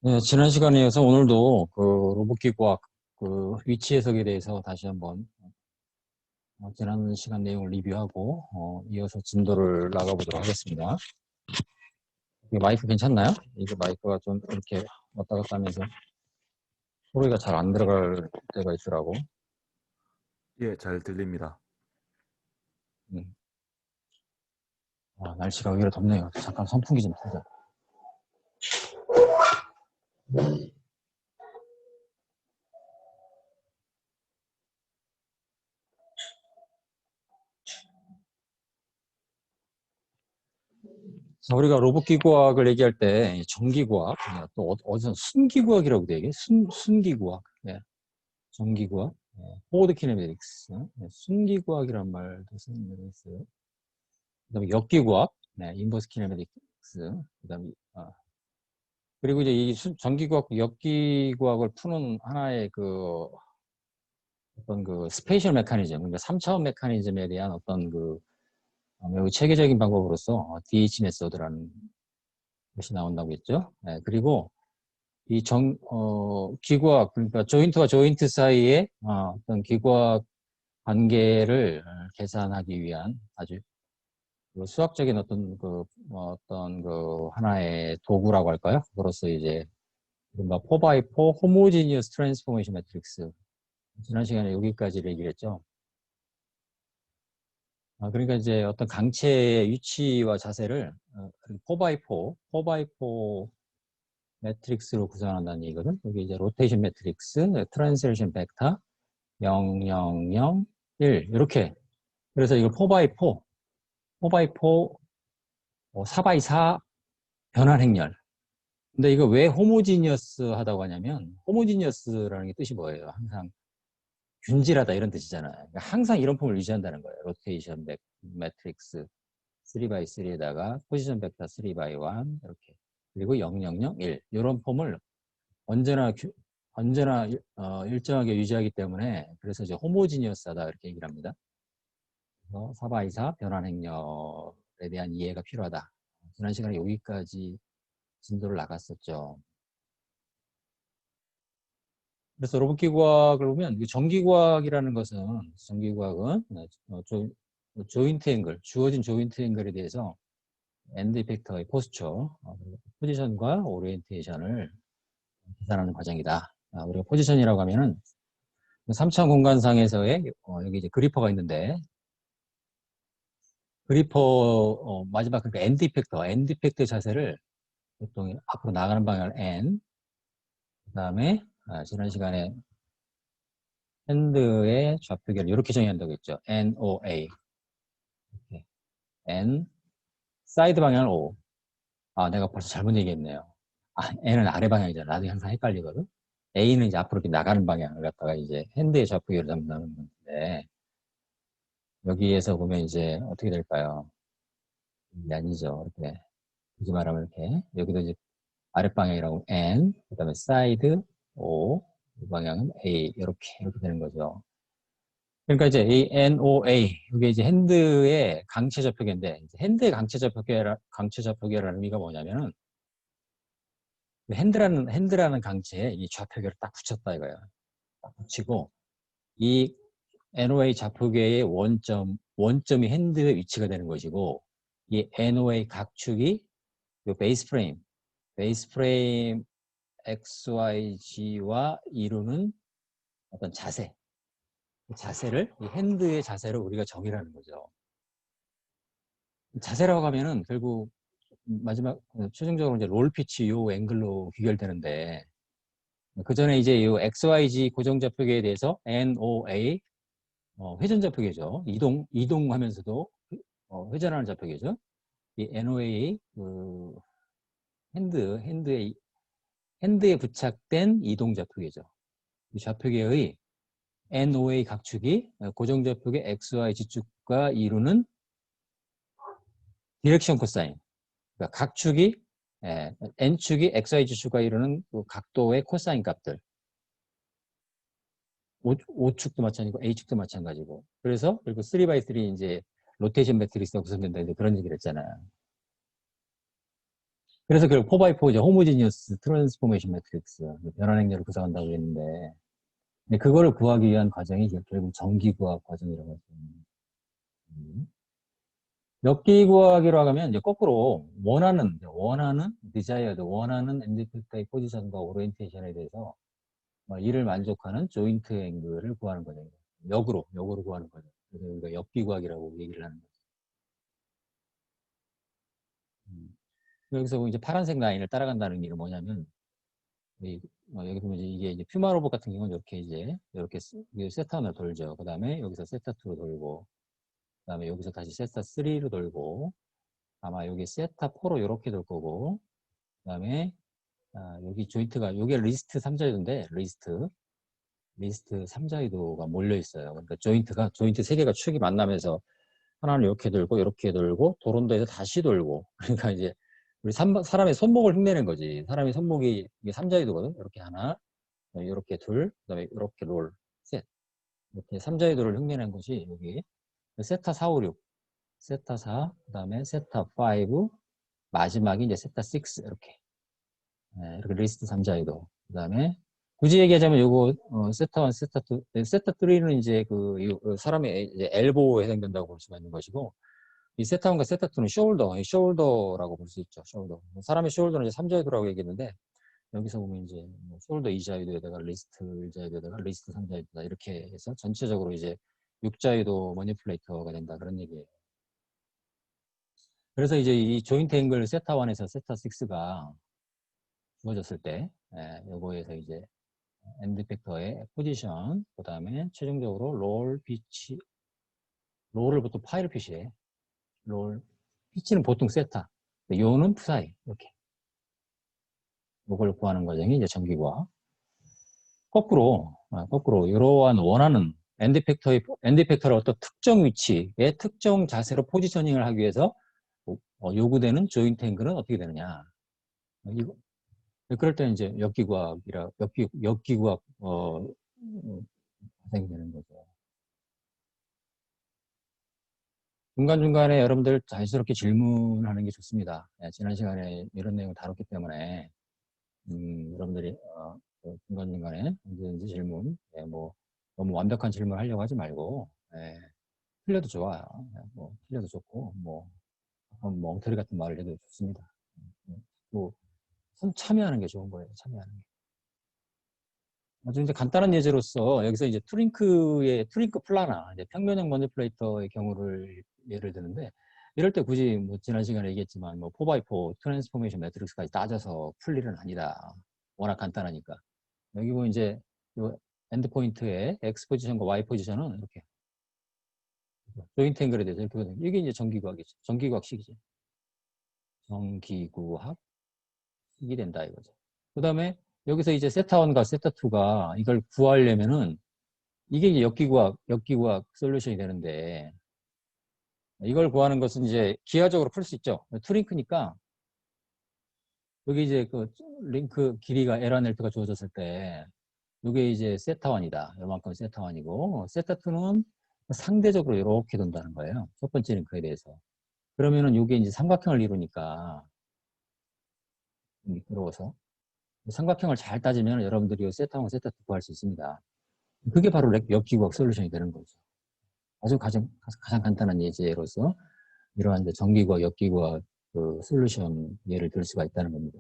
네, 지난 시간에 이어서 오늘도 그 로봇기구학 그 위치 해석에 대해서 다시 한번 지난 시간 내용을 리뷰하고 이어서 진도를 나가보도록 하겠습니다. 이게 마이크 괜찮나요? 이게 마이크가 좀 이렇게 왔다 갔다 하면서 소리가 잘 안 들어갈 때가 있더라고. 예, 잘 들립니다. 음. 날씨가 오히려 덥네요. 잠깐 선풍기 좀 틀자. 자, 우리가 로봇기구학을 얘기할 때 전기구학, 또 어디서 순기구학이라고 돼 이게 순기구학, 전기구학, 포워드 키네매틱스, 순기구학이란 말도 쓰는 데가 있어요. 그다음에 역기구학, 인버스 키네매틱스, 그다음에 그리고 이제 이 전기구학, 역기구학을 푸는 하나의 그 어떤 그 스페이셜 메커니즘, 그러니까 3차원 메커니즘에 대한 어떤 그 매우 체계적인 방법으로서 DH 메소드라는 것이 나온다고 했죠. 그리고 이 기구학, 그러니까 조인트와 조인트 사이에 어떤 기구학 관계를 계산하기 위한 아주 그 수학적인 어떤 그 하나의 도구라고 할까요? 그로서 이제 이른바 4x4 호모지니어스 트랜스포메이션 매트릭스. 지난 시간에 여기까지 얘기를 했죠. 그러니까 이제 어떤 강체의 위치와 자세를 4x4 매트릭스로 구성한다는 얘기거든. 여기 이제 로테이션 매트릭스, 트랜슬레이션 벡터, 0, 0, 0, 1 이렇게. 그래서 이걸 4x4 4x4 변환 행렬. 근데 이거 왜 호모지니어스 하다고 하냐면, 호모지니어스라는 게 뜻이 뭐예요? 항상 균질하다 이런 뜻이잖아요. 그러니까 항상 이런 폼을 유지한다는 거예요. 로테이션 매트릭스 3x3에다가 포지션 벡터 3x1 이렇게. 그리고 0, 0, 0, 1 이런 폼을 언제나 일정하게 유지하기 때문에 그래서 이제 호모지니어스하다 이렇게 얘기를 합니다. 그래서 4x4 변환 행렬에 대한 이해가 필요하다. 지난 시간에 여기까지 진도를 나갔었죠. 그래서 로봇기구학을 보면 전기구학이라는 것은 전기구학은 조인트 앵글, 주어진 조인트 앵글에 대해서 엔드 이펙터의 포스처, 포지션과 오리엔테이션을 계산하는 과정이다. 우리가 포지션이라고 하면은 3차원 공간상에서의 여기 이제 그리퍼가 있는데 그리퍼 마지막 그러니까 엔드 이펙터 자세를 보통 앞으로 나가는 방향을 N, 그다음에 지난 시간에 핸드의 좌표계를 이렇게 정의한다고 했죠. NOA. N, 사이드 방향을 O. 내가 벌써 잘못 얘기했네요. N은 아래 방향이잖아. 나도 항상 헷갈리거든. A는 이제 앞으로 이렇게 나가는 방향을 갖다가 이제 핸드의 좌표계를 잡는다는 건데, 여기에서 보면 이제 어떻게 될까요? 이게 아니죠. 이렇게. 이렇게 말하면 이렇게. 여기도 이제 아랫방향이라고 N, 그 다음에 사이드 O, 이 방향은 A. 이렇게 되는 거죠. 그러니까 이제 이 NOA, 이게 이제 핸드의 강체 좌표계인데, 핸드의 강체 좌표계라는 의미가 뭐냐면은, 핸드라는 강체에 이 좌표계를 딱 붙였다 이거예요. 딱 붙이고, 이 NOA 좌표계의 원점이 핸드의 위치가 되는 것이고, 이 NOA 각축이 이 베이스 프레임 XYG와 이루는 어떤 자세, 그 자세를, 이 핸드의 자세를 우리가 정의라는 거죠. 자세라고 하면은 결국 마지막 최종적으로 이제 롤 피치 요 앵글로 귀결되는데 그 전에 이제 요 XYG 고정 좌표계에 대해서 NOA 회전 좌표계죠. 이동하면서도 회전하는 좌표계죠. 이 NOA 그 핸드에 부착된 이동 좌표계죠. 이 좌표계의 NOA 각축이 고정 좌표계 XYG 축과 이루는 디렉션 코사인. 그러니까 각축이 N축이 XYG축과 이루는 그 각도의 코사인 값들. O축도 마찬가지고 A축도 마찬가지고. 그래서 그리고 3x3 이제 로테이션 매트릭스가 구성된다. 이제 그런 얘기를 했잖아요. 그래서 그 4x4 이제 호모지니어스 트랜스포메이션 매트릭스 변환 행렬을 구성한다고 했는데 근데 그거를 구하기 위한 과정이 결국 전기구학 과정이라고 하죠. 역기구학이라고 하면 이제 거꾸로 원하는 디자이어드 원하는 엔디펙터의 포지션과 오리엔테이션에 대해서 이를 만족하는 조인트 앵글을 구하는 거죠. 역으로 구하는 거죠. 그래서 우리가 역기구학이라고 얘기를 하는 거죠. 여기서 이제 파란색 라인을 따라간다는 게 뭐냐면 여기 보면 이게 이제 퓨마 로봇 같은 경우는 이렇게 세타1을 돌죠. 그 다음에 여기서 세타2로 돌고, 그 다음에 여기서 다시 세타3로 돌고, 아마 여기 세타4로 이렇게 돌 거고, 그 다음에 여기 조인트가 여기 리스트 3자유도인데 리스트 3자유도가 몰려 있어요. 그러니까 조인트 3개가 축이 만나면서 하나는 이렇게 돌고 도론도에서 다시 돌고 그러니까 이제 우리 사람의 손목을 흉내낸 거지. 사람의 손목이 이게 3자유도거든. 이렇게 하나, 이렇게 둘, 그다음에 이렇게 롤, 셋. 이렇게 3자유도를 흉내낸 것이 여기 세타 4, 5, 6, 세타 4, 그다음에 세타 5, 마지막이 이제 세타 6 이렇게. 이렇게 리스트 3자유도. 그다음에 굳이 얘기하자면 요거 세타 1, 세타 2, 세타 3는 이제 사람의 이제 엘보에 해당된다고 볼 수가 있는 것이고 이 세타 1과 세타 2는 숄더라고 볼 수 있죠. 숄더. 사람의 숄더는 이제 3자유도라고 얘기했는데 여기서 보면 이제 숄더 2자유도에다가 리스트 1자유도에다가 리스트 3자유도다 이렇게 해서 전체적으로 이제 6자유도 머니플레이터가 된다 그런 얘기예요. 그래서 이제 이 조인트 앵글 세타 1에서 세타 6가 주어졌을 때 요거에서 이제 엔드 팩터의 포지션 그 다음에 최종적으로 롤을 보통 파이를 표시해. 피치는 보통 세타 요는 푸사이 이렇게 이걸 구하는 과정이 이제 전기과 거꾸로 이러한 원하는 엔드 팩터를 어떤 특정 위치에 특정 자세로 포지셔닝을 하기 위해서 요구되는 조인트 앵글은 어떻게 되느냐. 그럴 때는 이제 역기구학 발생이 되는 거죠. 중간중간에 여러분들 자연스럽게 질문하는 게 좋습니다. 지난 시간에 이런 내용을 다뤘기 때문에 여러분들이 중간중간에 언제든지 질문, 뭐 너무 완벽한 질문을 하려고 하지 말고 틀려도 좋아요. 틀려도 좋고 뭐 엉터리 같은 말을 해도 좋습니다. 또 참여하는 게 좋은 거예요. 참여하는 게. 아주 이제 간단한 예제로서 여기서 이제 트링크 플라나 이제 평면형 머니플레이터의 경우를 예를 드는데 이럴 때 굳이 뭐 지난 시간에 얘기했지만 뭐 4x4 트랜스포메이션 매트릭스까지 따져서 풀 일은 아니다. 워낙 간단하니까. 여기 보면 이제 요 엔드 포인트의 X 포지션과 Y 포지션은 이렇게 조인트 앵글에 대해서 이렇게 보면 이게 이제 전기구학이죠. 전기구학식이죠. 전기구학식이 된다 이거죠. 그 다음에 여기서 이제 세타1과 세타2가 이걸 구하려면은 이게 이제 역기구학 솔루션이 되는데 이걸 구하는 것은 이제 기하적으로 풀 수 있죠. 트링크니까 여기 이제 그 링크 길이가 L1, L2가 주어졌을 때 이게 이제 세타1이다. 요만큼 세타1이고 세타2는 상대적으로 이렇게 돈다는 거예요. 첫 번째 링크에 대해서. 그러면은 이게 이제 삼각형을 이루니까 미끄러워서 삼각형을 잘 따지면 여러분들이 이 세타1, 세타2 구할 수 있습니다. 그게 바로 역기구학 솔루션이 되는 거죠. 아주 가장 간단한 예제로서 이러한 전기구학, 역기구학 그 솔루션 예를 들 수가 있다는 겁니다.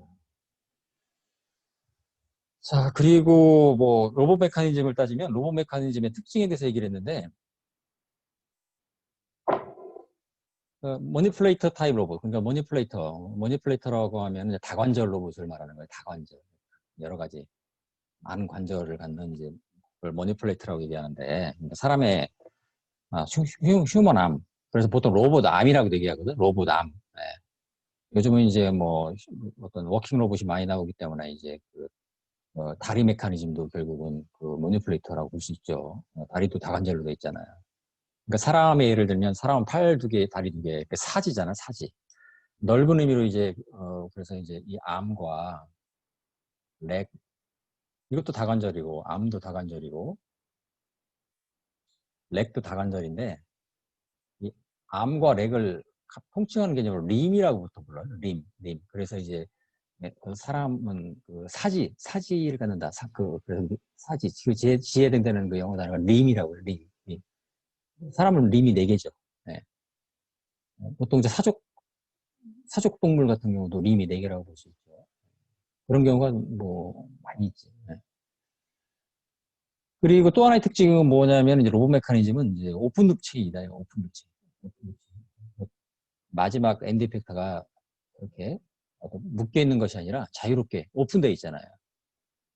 자, 그리고 뭐 로봇 메커니즘을 따지면 로봇 메커니즘의 특징에 대해서 얘기를 했는데 머니플레이터 타입 로봇, 그러니까 머니플레이터라고 하면 다관절 로봇을 말하는 거예요. 다관절. 여러 가지 많은 관절을 갖는 이제 그걸 머니플레이터라고 얘기하는데 사람의 휴먼암. 그래서 보통 로봇 암이라고 얘기하거든. 로봇 암. 요즘은 이제 뭐 어떤 워킹 로봇이 많이 나오기 때문에 이제 다리 메커니즘도 결국은 그 머니플레이터라고 볼 수 있죠. 다리도 다관절로 돼 있잖아요. 그러니까 사람의 예를 들면 사람은 팔 2개, 다리 2개, 사지잖아, 사지. 넓은 의미로 이제 그래서 이제 이 암과 렉 이것도 다관절이고 암도 다관절이고 렉도 다관절인데 이 암과 렉을 통칭하는 개념으로 림이라고 보통 불러요. 림. 그래서 이제 네, 그 사람은 그 사지를 갖는다. 그래서 사지, 그 지에 해당되는 그 영어 단어가 림이라고 해요. 림. 사람은 림이 4개죠. 네. 보통 이제 사족 동물 같은 경우도 림이 4개라고 볼 수 있죠. 그런 경우가 뭐 많이 있지. 네. 그리고 또 하나의 특징은 뭐냐면 이제 로봇 메커니즘은 이제 오픈 룹 체이다. 오픈 룹 체인. 마지막 엔드 이펙터가 이렇게 묶여 있는 것이 아니라 자유롭게 오픈되어 있잖아요.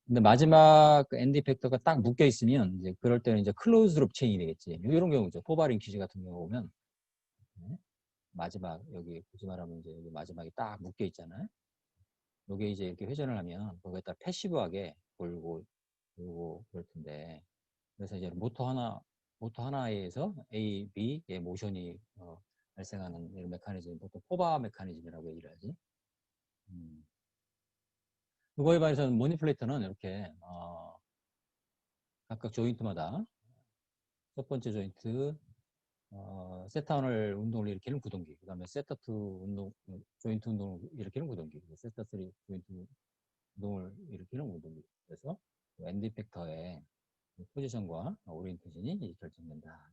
근데 마지막 엔드 이펙터가 딱 묶여 있으면 이제 그럴 때는 이제 클로즈 룹 체인이 되겠지. 이런 경우죠. 포바링 퀴즈 같은 경우 보면 마지막 여기 보지 말하면 이제 여기 마지막에 딱 묶여 있잖아요. 요게 이제 이렇게 회전을 하면 거기에다 패시브하게 돌고 그럴 텐데 그래서 이제 모터 하나에서 A, B의 모션이 발생하는 이런 메커니즘, 보통 포바 메커니즘이라고 얘기를 하지. 그거에 반해서는 모니플레이터는 이렇게 각각 조인트마다 첫 번째 조인트 세타1을 운동을 일으키는 구동기, 그 다음에 세타2 조인트 운동을 일으키는 구동기, 세타3 조인트 운동을 일으키는 구동기. 그래서 엔드 이펙터의 포지션과 오리엔테이션이 결정된다.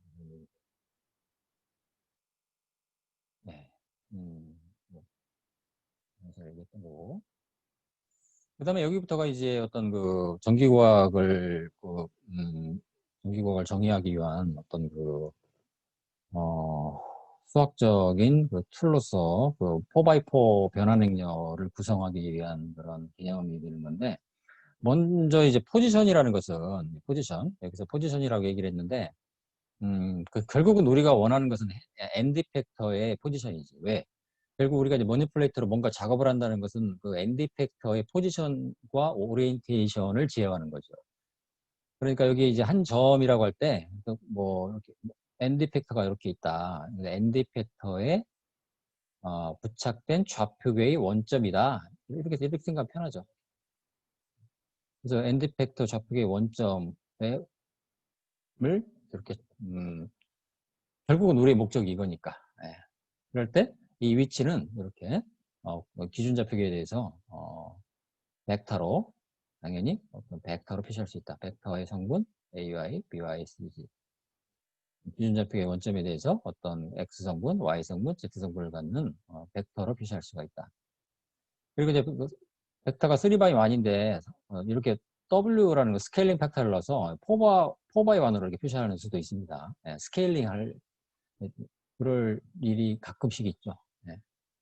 네. 뭐, 그래서 얘기했던 거고. 그 다음에 여기부터가 이제 어떤 그 전기과학을 정의하기 위한 어떤 수학적인 그 툴로서 그 4x4 변환 행렬을 구성하기 위한 그런 개념이 되는 건데, 먼저 이제 포지션이라는 것은, 여기서 포지션이라고 얘기를 했는데, 결국은 우리가 원하는 것은 엔드 이펙터의 포지션이지. 왜? 결국 우리가 이제 머니플레이터로 뭔가 작업을 한다는 것은 그 엔드 이펙터의 포지션과 오리엔테이션을 제어하는 거죠. 그러니까 여기 이제 한 점이라고 할 때, 뭐, 이렇게, 엔드 이펙터가 이렇게 있다. 엔드 이펙터에 부착된 좌표계의 원점이다. 이렇게 생각하면 편하죠. 그래서 엔드 이펙터 좌표계의 원점을 이렇게, 결국은 우리의 목적이 이거니까. 예. 그럴 때 이 위치는 이렇게 기준 좌표계에 대해서 벡터로 당연히 어떤 벡터로 표시할 수 있다. 벡터의 성분 AY, BY, CG. 기준 좌표의 원점에 대해서 어떤 X 성분, Y 성분, Z 성분을 갖는 벡터로 표시할 수가 있다. 그리고 이제 벡터가 3x1인데 이렇게 W라는 거 스케일링 팩터를 넣어서 4x1으로 이렇게 표시하는 수도 있습니다. 예, 스케일링 그럴 일이 가끔씩 있죠. 예,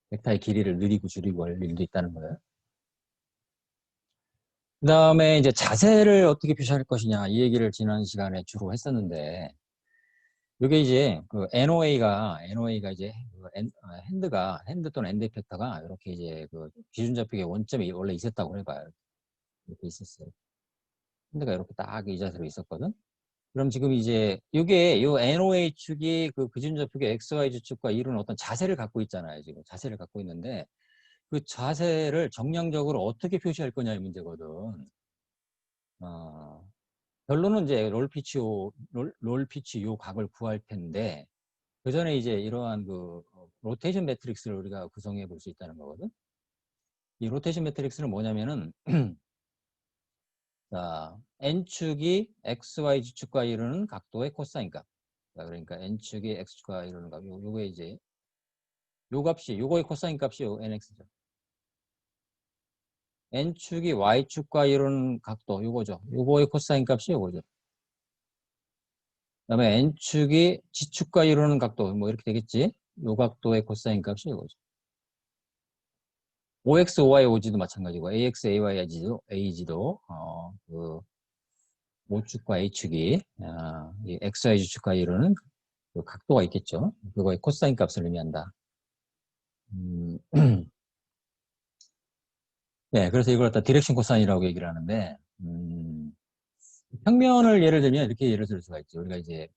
벡터의 길이를 늘리고 줄이고 할 일도 있다는 거예요. 그 다음에 이제 자세를 어떻게 표시할 것이냐 이 얘기를 지난 시간에 주로 했었는데 이게 이제 그 NOA가 이제 핸드 또는 엔드 이펙터가 이렇게 이제 그 기준 좌표계 원점이 원래 있었다고 해봐요. 이렇게 있었어요. 핸드가 이렇게 딱 이 자세로 있었거든. 그럼 지금 이제 이게 요 NOA 축이 그 기준 좌표계 XY 축과 이런 어떤 자세를 갖고 있잖아요. 지금 자세를 갖고 있는데 그 자세를 정량적으로 어떻게 표시할 거냐의 문제거든. 결론은 이제 롤피치 요 각을 구할 텐데 그 전에 이제 이러한 그 로테이션 매트릭스를 우리가 구성해 볼 수 있다는 거거든. 이 로테이션 매트릭스는 뭐냐면은 자, n축이 xy축과 이루는 각도의 코사인 값. 자, 그러니까 n축이 x축과 이루는 값. 요거에 이제 요거의 코사인 값이 요 nx죠. n축이 y축과 이루는 각도 요거죠. 요거의 코사인 값이 요거죠. 그다음에 n축이 g축과 이루는 각도 뭐 이렇게 되겠지. 요 각도의 코사인 값이 요거죠. OX, OY, OG도 마찬가지고 AX, AY, AG도 그 O축과 A축이 이 XY축과 이루는 그 각도가 있겠죠. 그거의 코사인 값을 의미한다. 네, 그래서 이걸 갖다 디렉션 코사인이라고 얘기를 하는데 평면을 예를 들면 이렇게 예를 들 수가 있죠. 우리가 이제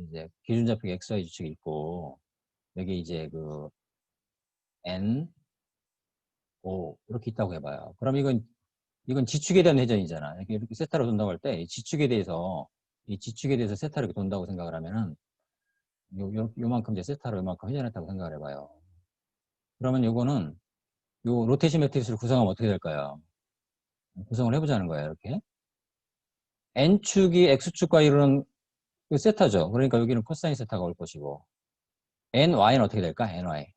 이제 기준 좌표 XY축이 있고 여기 이제 그 N, O 이렇게 있다고 해봐요. 그럼 이건 지축에 대한 회전이잖아. 이렇게 세타로 돈다고 할 때, 이 지축에 대해서 세타로 이렇게 돈다고 생각을 하면은, 요만큼 이제 세타로 요만큼 회전했다고 생각을 해봐요. 그러면 요거는 요 로테이션 매트릭스를 구성하면 어떻게 될까요? 구성을 해보자는 거예요. 이렇게. n축이 x축과 이루는 그 세타죠. 그러니까 여기는 코사인 세타가 올 것이고 ny는 어떻게 될까? ny.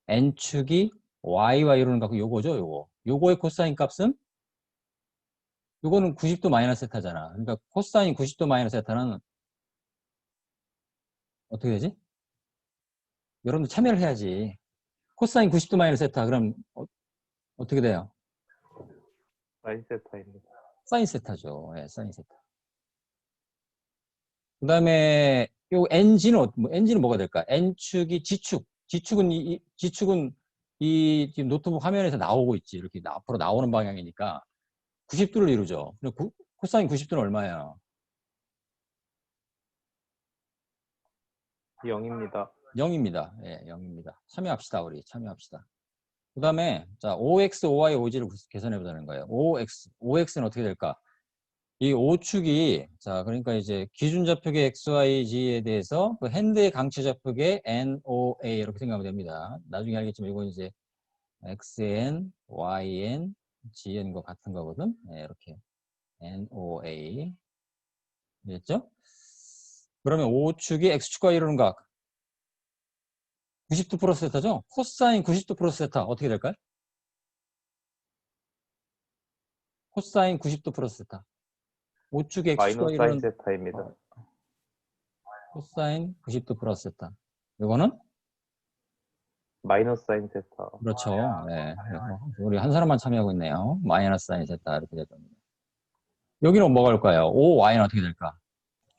n축이 y와 이루는 값 요거죠. 요거. 요거의 코사인 값은 요거는 90도 마이너스 세타잖아. 그러니까 코사인 90도 마이너스 세타는 어떻게 되지? 여러분들 참여를 해야지. 코사인 90도 마이너스 세타 그럼 어떻게 돼요? 사인 세타입니다. 사인 세타죠. 예, 사인 세타. 그 다음에 요 ng는 뭐가 될까? n축이 g축. g축은 이 지금 노트북 화면에서 나오고 있지. 이렇게 앞으로 나오는 방향이니까 90도를 이루죠. 코사인 90도는 얼마예요? 0입니다. 0입니다. 예, 0입니다. 참여합시다. 우리 참여합시다. 그 다음에 자 5x, 5y, 5g를 계산해 보자는 거예요. 5x는 어떻게 될까? 이 5축이 자 그러니까 이제 기준 좌표계 XYG에 대해서 그 핸드의 강체 좌표계 NOA 이렇게 생각하면 됩니다. 나중에 알겠지만 이건 이제 XN, YN, GN과 같은 거거든. 네, 이렇게 NOA 됐죠? 그러면 5축이 X축과 이루는 각 90도 플러스 세타죠? 코사인 90도 플러스 세타 어떻게 될까요? 코사인 90도 플러스 세타 5축의 X축과 마이너스 사인 이루는 세타입니다. 코사인 90도 플러스 세타 이거는 마이너스 사인 세타. 그렇죠. 네. 우리 한 사람만 참여하고 있네요. 마이너스 사인 세타 이렇게 될 겁니다. 여기는 뭐가 올까요? 5y는 어떻게 될까?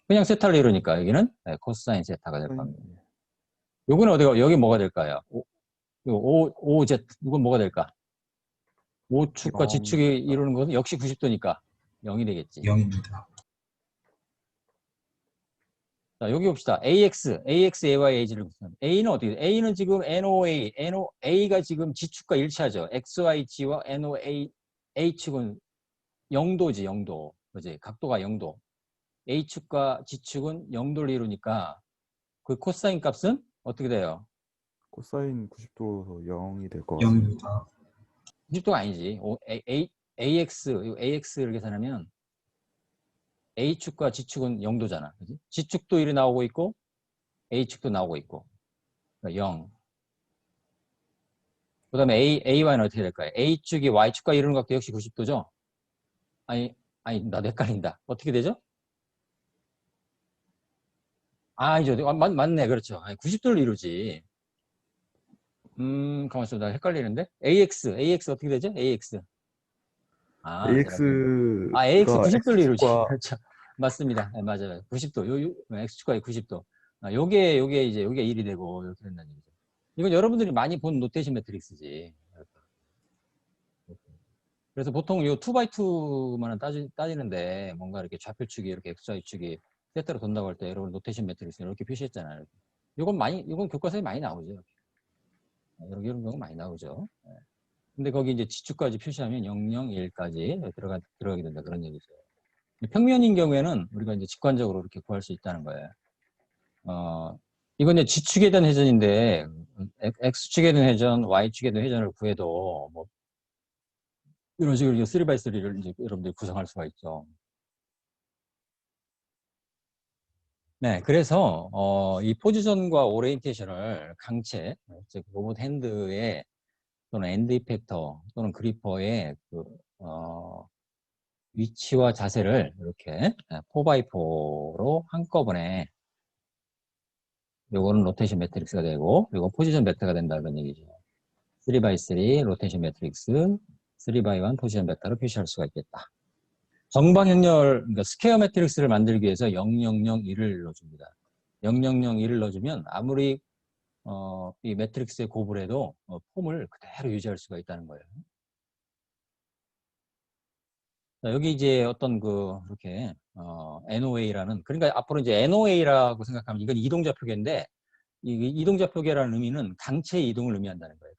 그냥 세타를 이루니까 여기는 네, 코사인 세타가 될 겁니다. 요거는 어디가 여기 뭐가 될까요? 5z 이건 뭐가 될까? 5축과 g축이 이루는 것은 역시 90도니까 0이 되겠지. 0입니다. 자, 여기 봅시다. AX, AY, AG를 구성합니다. A는 어떻게 돼? A는 지금 A가 지금 G축과 일치하죠. XY, G와 NOA, A축은 0도지, 0도. 그지? 각도가 0도. A축과 G축은 0도를 이루니까 그 코사인 값은 어떻게 돼요? 코사인 90도에서 0이 될 것 같습니다. 0입니다. 90도가 아니지. AX를 계산하면 A축과 G축은 0도잖아. 그지? G축도 이리 나오고 있고 A축도 나오고 있고. 그러니까 0. 그 다음에 AY는 어떻게 될까요? A축이 Y축과 이루는 각도 역시 90도죠? 아니, 나도 헷갈린다. 어떻게 되죠? 아니죠. 맞네. 그렇죠. 90도를 이루지. 가만 있어. 나 헷갈리는데? AX 어떻게 되죠? AX. AX AX가 90도를 이루지. X축과 그렇죠. 맞습니다. 네, 맞아요. 90도. X축과 90도. 요게 이제, 요게 1이 되고, 이렇게 된다는 얘기죠. 이건 여러분들이 많이 본 노테이션 매트릭스지. 그래서 보통 이 2x2만 따지는데 뭔가 이렇게 좌표축이 이렇게 XY축이 세타로 돈다고 할 때 여러분 노테이션 매트릭스 이렇게 표시했잖아요. 이건 교과서에 많이 나오죠. 이런 경우 많이 나오죠. 근데 거기 이제 G축까지 표시하면 0, 0, 1까지 들어가게 된다. 그런 얘기죠. 평면인 경우에는 우리가 이제 직관적으로 이렇게 구할 수 있다는 거예요. 이건 이제 G축에 대한 회전인데, X축에 대한 회전, Y축에 대한 회전을 구해도 뭐 이런 식으로 3x3를 이제 여러분들이 구성할 수가 있죠. 네, 그래서 이 포지션과 오리엔테이션을 강체, 즉 로봇 핸드의 또는 엔드 이펙터 또는 그리퍼의 그 위치와 자세를 이렇게 4x4로 한꺼번에 요거는 로테이션 매트릭스가 되고 요거 포지션 벡터가 된다는 얘기죠. 3x3 로테이션 매트릭스 3x1 포지션 벡터로 표시할 수가 있겠다. 정방향렬, 그러니까 스퀘어 매트릭스를 만들기 위해서 0001을 넣어줍니다. 0001을 넣어주면 아무리 이 매트릭스의 고불에도 폼을 그대로 유지할 수가 있다는 거예요. 자, 여기 이제 어떤 이렇게 NOA라는, 그러니까 앞으로 이제 NOA라고 생각하면 이건 이동좌표계인데 이 이동좌표계라는 의미는 강체의 이동을 의미한다는 거예요.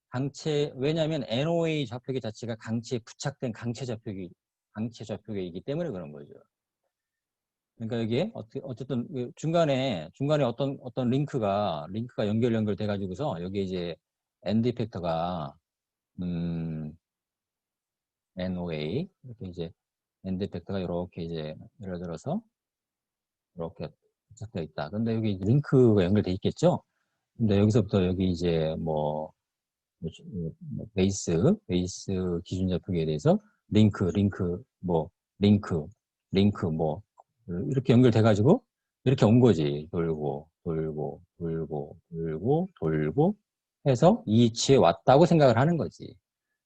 강체. 왜냐하면 NOA 좌표계 자체가 강체에 부착된 강체 좌표계이기 때문에 그런 거죠. 그러니까 여기에 어쨌든 중간에 어떤 링크가 연결돼 가지고서 여기 이제 엔드 이펙터가 NOA 이렇게 이제 엔드 이펙터가 이렇게 이제 예를 들어서 이렇게 부착되어 있다. 근데 여기 링크가 연결돼 있겠죠? 근데 여기서부터 여기 이제 뭐 베이스 기준 좌표기에 대해서 링크 뭐 이렇게 연결돼 가지고 이렇게 온 거지. 돌고 해서 이 위치에 왔다고 생각을 하는 거지.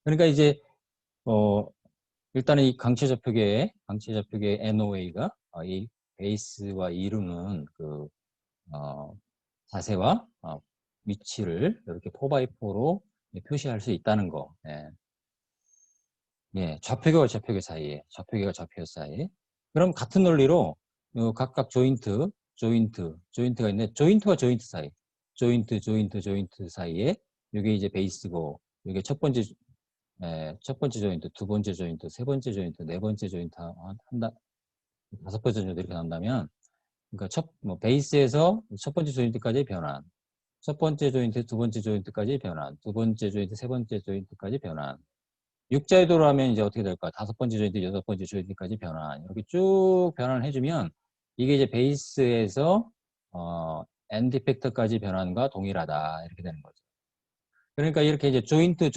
그러니까 이제 일단은 이 강체 좌표계의 NOA가 이 베이스와 이루는 그 자세와 위치를 이렇게 4x4로 표시할 수 있다는 거. 예. 예, 좌표계와 좌표계 사이에, 좌표계가 좌표 사이에. 그럼 같은 논리로 각각 조인트가 있는데 조인트와 조인트 사이, 조인트 사이에 이게 이제 베이스고 이게 첫 번째 조인트, 두 번째 조인트, 세 번째 조인트, 네 번째 조인트 다섯 번째 조인트 이렇게 나온다면 그러니까 베이스에서 첫 번째 조인트까지 변환, 첫 번째 조인트, 두 번째 조인트까지 변환, 두 번째 조인트, 세 번째 조인트까지 변환. 육자유도로 하면 이제 어떻게 될까? 다섯 번째 조인트, 여섯 번째 조인트까지 변환. 이렇게 쭉 변환을 해주면 이게 이제 베이스에서 엔드 이펙터까지 변환과 동일하다. 이렇게 되는 거죠. 그러니까 이렇게 이제 조인트의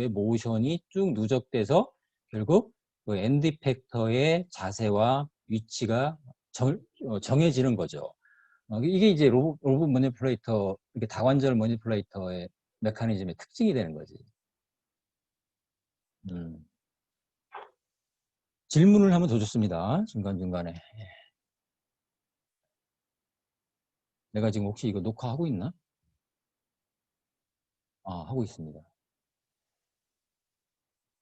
모션이 쭉 누적돼서 결국 그 엔드 이펙터의 자세와 위치가 정해지는 거죠. 이게 이제 로봇 머니플레이터, 이렇게 다관절 머니플레이터의 메커니즘의 특징이 되는 거지. 질문을 하면 더 좋습니다. 중간중간에. 내가 지금 혹시 이거 녹화하고 있나? 하고 있습니다.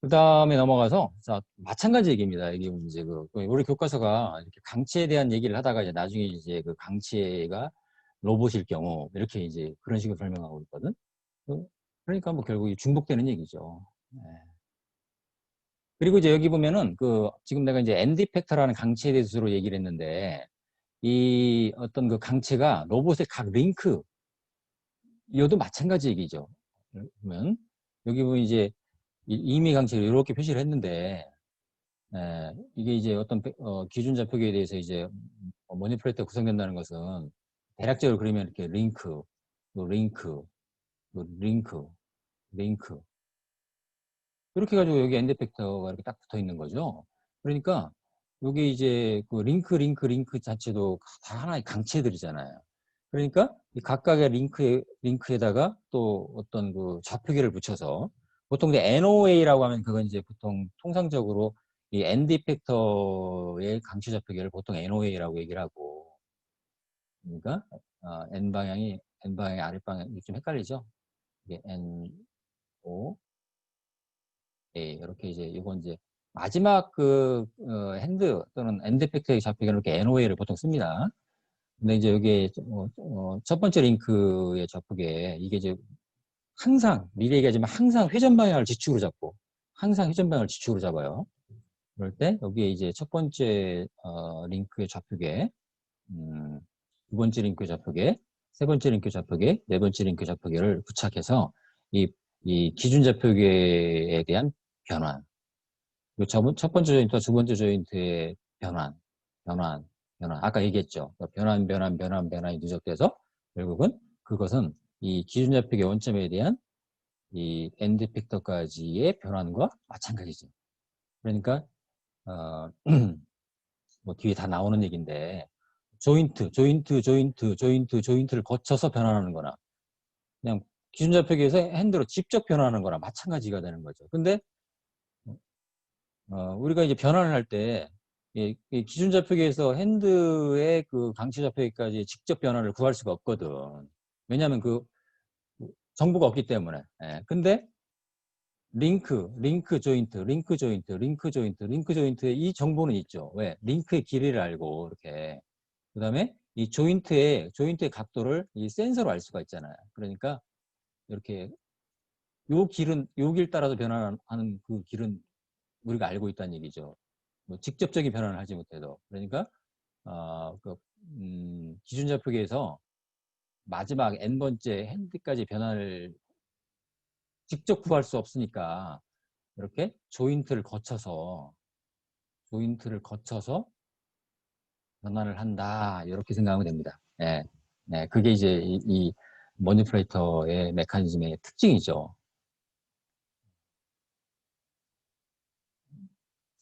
그 다음에 넘어가서, 자, 마찬가지 얘기입니다. 이게 이제 우리 교과서가 이렇게 강체에 대한 얘기를 하다가 이제 나중에 이제 그 강체가 로봇일 경우, 이렇게 이제 그런 식으로 설명하고 있거든. 그러니까 뭐 결국 중복되는 얘기죠. 네. 그리고 이제 여기 보면은 지금 내가 이제 엔드 이펙터라는 강체에 대해서 주로 얘기를 했는데, 이 어떤 그 강체가 로봇의 각 링크, 이것도 마찬가지 얘기죠. 그러면 여기 보면 이제 임의 강체를 이렇게 표시를 했는데, 이게 이제 어떤 기준 좌표계에 대해서 이제 머니플레이터가 구성된다는 것은 대략적으로 그러면 이렇게 링크, 이렇게 해가지고 여기 엔드 이펙터가 이렇게 딱 붙어 있는 거죠. 그러니까 여기 이제 그 링크 자체도 다 하나의 강체들이잖아요. 그러니까 이 각각의 링크에다가 또 어떤 그 좌표계를 붙여서 보통 이제 NOA라고 하면 그건 이제 보통 통상적으로 이 엔드 이펙터의 강체 좌표계를 보통 NOA라고 얘기를 하고, 그러니까 N방향이 아랫방향이 좀 헷갈리죠. 이게 NO 이렇게 이제 이건 이제 마지막 핸드 또는 엔드 이펙터의 좌표계는 이렇게 NOA를 보통 씁니다. 근데 이제 여기 첫 번째 링크의 좌표계 이게 이제 항상 미리 얘기하지만 항상 회전 방향을 지축으로 잡고 항상 회전 방향을 지축으로 잡아요. 그럴 때 여기에 이제 첫 번째 링크의 좌표계, 두 번째 링크의 좌표계, 세 번째 링크 좌표계, 네 번째 링크 좌표계를 부착해서 이 기준 좌표계에 대한 변환, 그리고 첫 번째 조인트와 두 번째 조인트의 변환. 아까 얘기했죠. 변환이 누적돼서 결국은 그것은 이 기준 좌표계 원점에 대한 이 엔드 이펙터까지의 변환과 마찬가지죠. 그러니까 뭐 뒤에 다 나오는 얘기인데 조인트를 거쳐서 변환하는 거나 그냥 기준 좌표계에서 핸드로 직접 변환하는 거나 마찬가지가 되는 거죠. 근데 우리가 이제 변환을 할 때, 이 기준 좌표계에서 핸드의 그 강체 좌표계까지 직접 변환을 구할 수가 없거든. 왜냐하면 정보가 없기 때문에. 근데 링크 조인트의 이 정보는 있죠. 왜? 링크의 길이를 알고, 이렇게. 그 다음에 이 조인트의 각도를 이 센서로 알 수가 있잖아요. 그러니까, 이렇게, 요 길 따라서 변환하는 그 길은 우리가 알고 있다는 얘기죠. 뭐 직접적인 변환을 하지 못해도. 그러니까 기준 좌표계에서 마지막 n번째 핸드까지 변화를 직접 구할 수 없으니까 이렇게 조인트를 거쳐서 변환을 한다. 이렇게 생각하면 됩니다. 예. 네, 그게 이제 이 머니플레이터의 메커니즘의 특징이죠.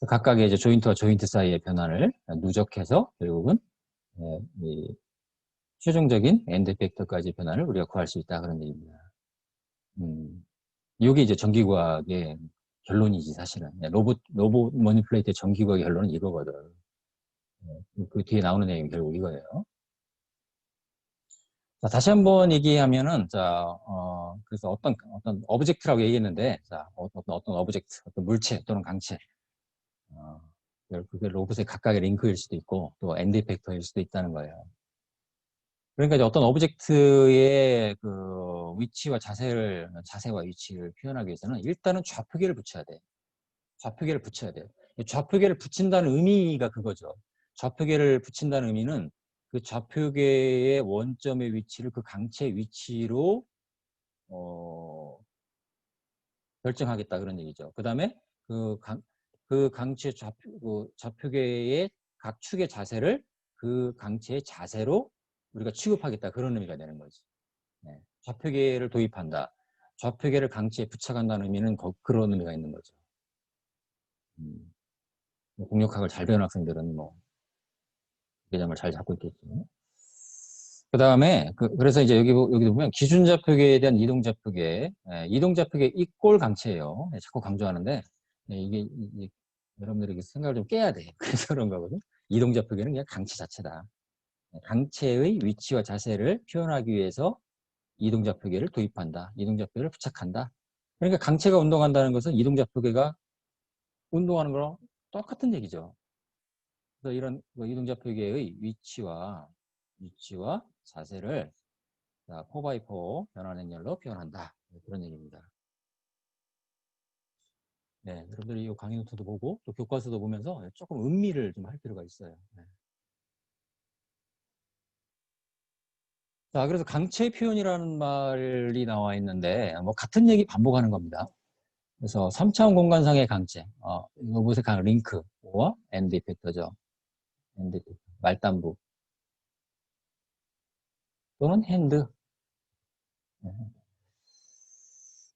각각의 이제 조인트와 조인트 사이의 변화를 누적해서 결국은 이 최종적인 엔드 팩터까지 변화를 우리가 구할 수 있다 그런 얘기입니다. 이게 이제 전기과학의 결론이지 사실은. 로봇 머니플레이터의 전기과학의 결론은 이거거든. 그 뒤에 나오는 내용이 결국 이거예요. 자, 다시 한번 얘기하면은, 자, 그래서 어떤 오브젝트라고 얘기했는데, 자, 어떤 오브젝트, 어떤 물체 또는 강체, 그게 로봇의 각각의 링크일 수도 있고, 또 엔드 이펙터일 수도 있다는 거예요. 그러니까 이제 어떤 오브젝트의 그 위치와 자세와 위치를 표현하기 위해서는 일단은 좌표계를 붙여야 돼. 좌표계를 붙여야 돼요. 좌표계를 붙인다는 의미가 그거죠. 좌표계를 붙인다는 의미는 그 좌표계의 원점의 위치를 그 강체의 위치로 결정하겠다 그런 얘기죠. 그 다음에 그 강체 좌표계의 각 축의 자세를 그 강체의 자세로 우리가 취급하겠다 그런 의미가 되는 거지. 네. 좌표계를 도입한다. 좌표계를 강체에 붙여간다는 의미는 그런 의미가 있는 거죠. 공력학을 잘 배운 학생들은 뭐 개념을 잘 잡고 있겠죠. 그 다음에 그래서 이제 여기도 보면 기준 좌표계에 대한 이동 좌표계, 이동 좌표계 이꼴 강체예요. 자꾸 강조하는데 이게 여러분들이 생각을 좀 깨야 돼. 그래서 그런 거거든. 이동 좌표계는 그냥 강체 자체다. 강체의 위치와 자세를 표현하기 위해서 이동 좌표계를 도입한다. 이동 좌표계를 부착한다. 그러니까 강체가 운동한다는 것은 이동 좌표계가 운동하는 거랑 똑같은 얘기죠. 그래서 이런 이동 좌표계의 위치와 자세를 4x4 변환 행렬로 표현한다. 그런 얘기입니다. 네, 여러분들이 이 강의 노트도 보고 또 교과서도 보면서 조금 음미를 좀 할 필요가 있어요. 네. 자, 그래서 강체 표현이라는 말이 나와 있는데 뭐 같은 얘기 반복하는 겁니다. 그래서 3차원 공간상의 강체, 로봇의 링크와 엔드 이펙터죠. 엔드 이펙터, 말단부 또는 핸드. 네.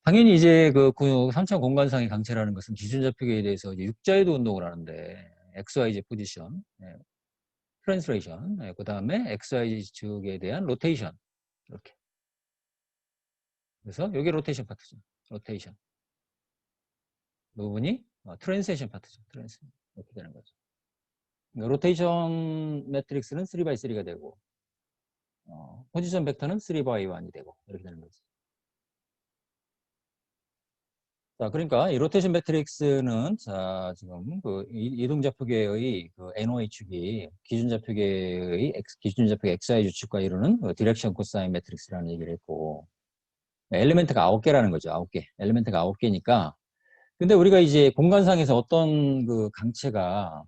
당연히 이제 그 3차원 공간상의 강체라는 것은 기준 좌표계에 대해서 이제 육자유도 운동을 하는데 XYZ 포지션, 트랜스레이션, 그 다음에 XYZ 측에 대한 로테이션 이렇게. 그래서 여기 로테이션 파트죠. 로테이션. 이 부분이 트랜스레이션 파트죠. 트랜스 이렇게 되는 거죠. 그러니까 로테이션 매트릭스는 3x3가 되고 포지션 벡터는 3x1이 되고 이렇게 되는 거죠. 자, 그러니까 이 로테이션 매트릭스는 자, 지금 그 이동 좌표계의 그 NOA 축이 기준 좌표계 XY 주축과 이루는 디렉션 코사인 매트릭스라는 얘기를 했고 엘리멘트가 9개라는 거죠. 9개. 엘리멘트가 9개니까 근데 우리가 이제 공간상에서 어떤 그 강체가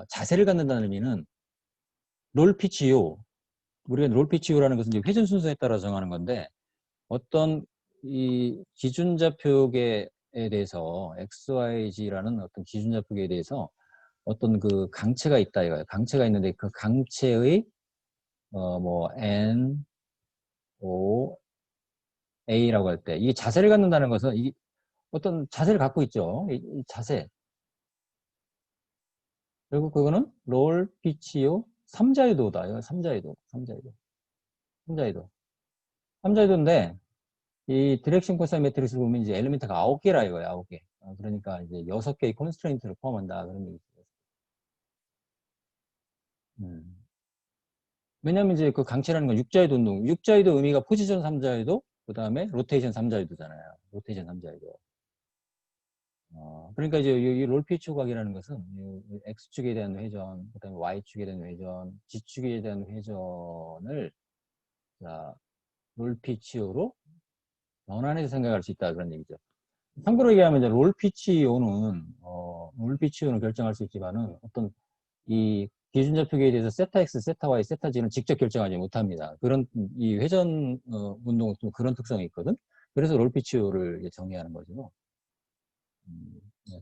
자세를 갖는다는 의미는 롤 피치 U 우리가 롤 피치 U라는 것은 이제 회전 순서에 따라 정하는 건데 어떤 이 기준 좌표계에 대해서 XYZ라는 어떤 기준 좌표계에 대해서 어떤 그 강체가 있다 이거예요. 강체가 있는데 그 강체의 뭐 N, O, A라고 할 때 이게 자세를 갖는다는 것은 이 어떤 자세를 갖고 있죠. 이 자세. 그리고 그거는 롤 피치요 3자유도다. 이거 3자유도. 3자유도인데 이 디렉션 코사인 매트릭스를 보면 이제 엘리멘트가 9개라 이거예요. 9개. 그러니까 이제 6개의 콘스트레인트를 포함한다. 그런 얘기죠. 왜냐면 이제 그 강체라는 건 육자유도 운동. 육자유도 의미가 포지션 3자유도, 그 다음에 로테이션 3자유도잖아요. 로테이션 3자유도. 그러니까 이제 이 롤피치 조각이라는 것은 X축에 대한 회전, 그 다음에 Y축에 대한 회전, G축에 대한 회전을 자, 롤피치오로 변환해서 생각할 수 있다. 그런 얘기죠. 참고로 얘기하면 이제 롤피치오는 결정할 수 있지만은 어떤 이 기준좌표계에 대해서 세타 X, 세타 Y, 세타 Z는 직접 결정하지 못합니다. 그런, 이 회전, 운동은 좀 그런 특성이 있거든? 그래서 롤피치오를 정의하는 거죠.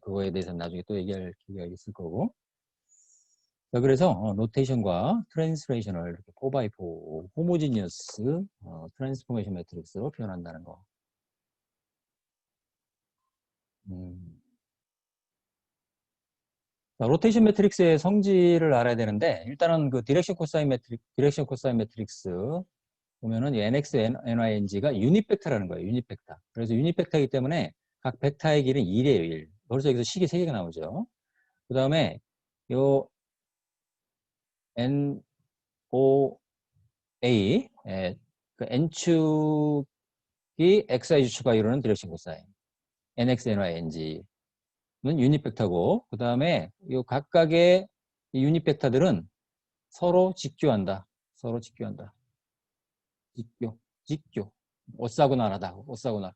그거에 대해서는 나중에 또 얘기할 기회가 있을 거고. 자, 그래서, 로테이션과 트랜스레이션을 이렇게 4x4, 호모지니어스, 트랜스포메이션 매트릭스로 표현한다는 거. 자, 로테이션 매트릭스의 성질을 알아야 되는데, 일단은 그 디렉션 코사인 매트릭스 보면은 NX, NYNG가 유닛 벡터라는 거예요. 유닛 벡터. 그래서 유닛 벡터이기 때문에 각 벡터의 길은 1이에요, 1. 벌써 여기서 식이 3개가 나오죠. 그 다음에 요 N, O, A, 그 N축이 XY 주축과 이루는 디렉션 코사인. NX, NYNG는 유닛 벡터고, 그 다음에 요 각각의 유닛 벡터들은 서로 직교한다. 서로 직교한다. 직교. 오사고나라다. 오사고나.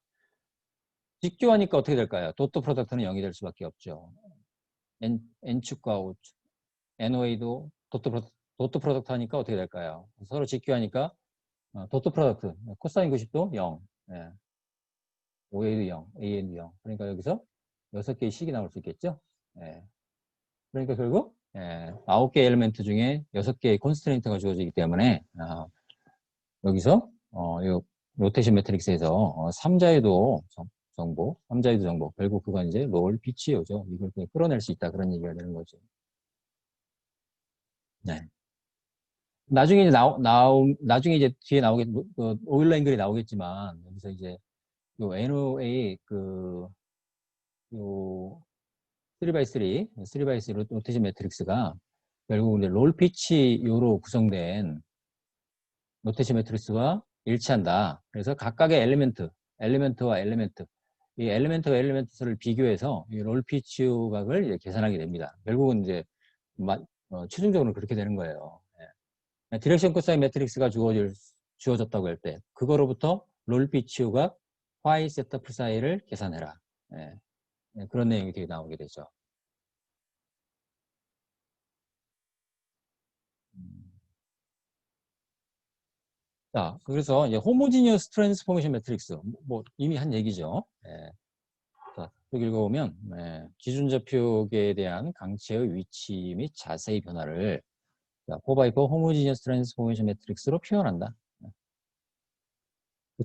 직교하니까 어떻게 될까요? 도트 프로덕트는 0이 될 수밖에 없죠. N축과 O축. NOA도 도트 프로덕트 하니까 어떻게 될까요? 서로 직교하니까 도트 프로덕트. 코사인 90도 0. 예. OA도 0. AN도 0. 그러니까 여기서 6개의 식이 나올 수 있겠죠? 예. 그러니까 결국 9개 엘리멘트 중에 6개의 콘스트레인트가 주어지기 때문에 여기서 이 로테이션 매트릭스에서 3자유도 정보, 3자유도 정보, 결국 그건 이제 롤 비치오죠. 이걸 그냥 끌어낼 수 있다 그런 얘기가 되는 거죠. 네. 나중에 이제 나중에 이제 뒤에 나오겠 오일러 앵글이 나오겠지만 여기서 이제 요 NOA 요 3x3 로테이션 매트릭스가 결국 이제 롤 피치요로 구성된 로테이션 매트릭스와 일치한다. 그래서 각각의 엘리멘트와 엘리멘트, 이 엘리멘트와 엘리멘트 수를 비교해서 이 롤피치오 각을 계산하게 됩니다. 결국은 이제 최종적으로 그렇게 되는 거예요. 예. 디렉션 코사인 매트릭스가 주어졌다고 할 때 그거로부터 롤피치오 각 파이 세타 프사이를 계산해라. 예. 예, 그런 내용이 되게 나오게 되죠. 자, 그래서 이제 호모지니어스 트랜스포메이션 매트릭스 뭐 이미 한 얘기죠. 예. 자, 쭉 읽어보면 기준좌표계에 대한 강체의 위치 및 자세의 변화를 4x4 호모지니어스 트랜스포메이션 매트릭스로 표현한다.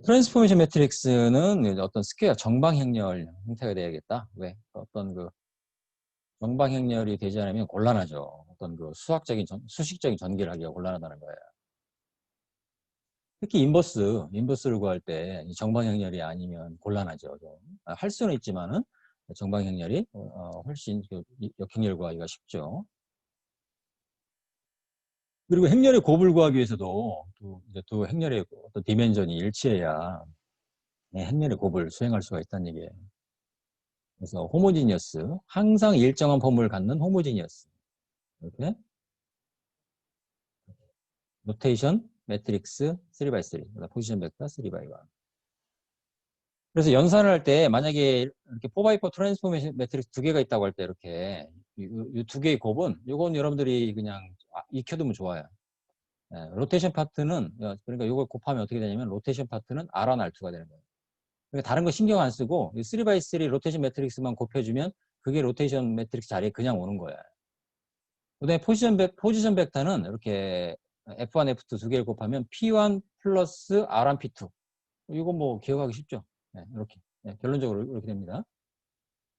트랜스포메이션 매트릭스는 어떤 스퀘어 정방행렬 형태가 돼야겠다. 왜? 어떤 그 정방행렬이 되지 않으면 곤란하죠. 어떤 그 수식적인 전개를 하기가 곤란하다는 거예요. 특히 인버스를 구할 때 정방행렬이 아니면 곤란하죠. 할 수는 있지만은 정방행렬이 훨씬 역행렬 구하기가 쉽죠. 그리고 행렬의 곱을 구하기 위해서도 또 행렬의 어떤 디멘전이 일치해야 행렬의 곱을 수행할 수가 있다는 얘기예요. 그래서 호모지니어스, 항상 일정한 폼을 갖는 호모지니어스. 이렇게 로테이션 매트릭스 3x3, 포지션 벡터 3x1. 그래서 연산을 할 때 만약에 이렇게 4x4 트랜스포메이션 매트릭스 2개가 있다고 할 때 이렇게 이 2개의 곱은 이건 여러분들이 그냥 익혀두면 좋아요. 로테이션 파트는 그러니까 이걸 곱하면 어떻게 되냐면 로테이션 파트는 R1, R2가 되는 거예요. 그러니까 다른 거 신경 안 쓰고 3x3 로테이션 매트릭스만 곱해주면 그게 로테이션 매트릭스 자리에 그냥 오는 거야. 그다음에 포지션 벡터는 이렇게 F1, F2 두 개를 곱하면 P1 플러스 R1, P2. 이거 뭐 기억하기 쉽죠? 이렇게. 결론적으로 이렇게 됩니다.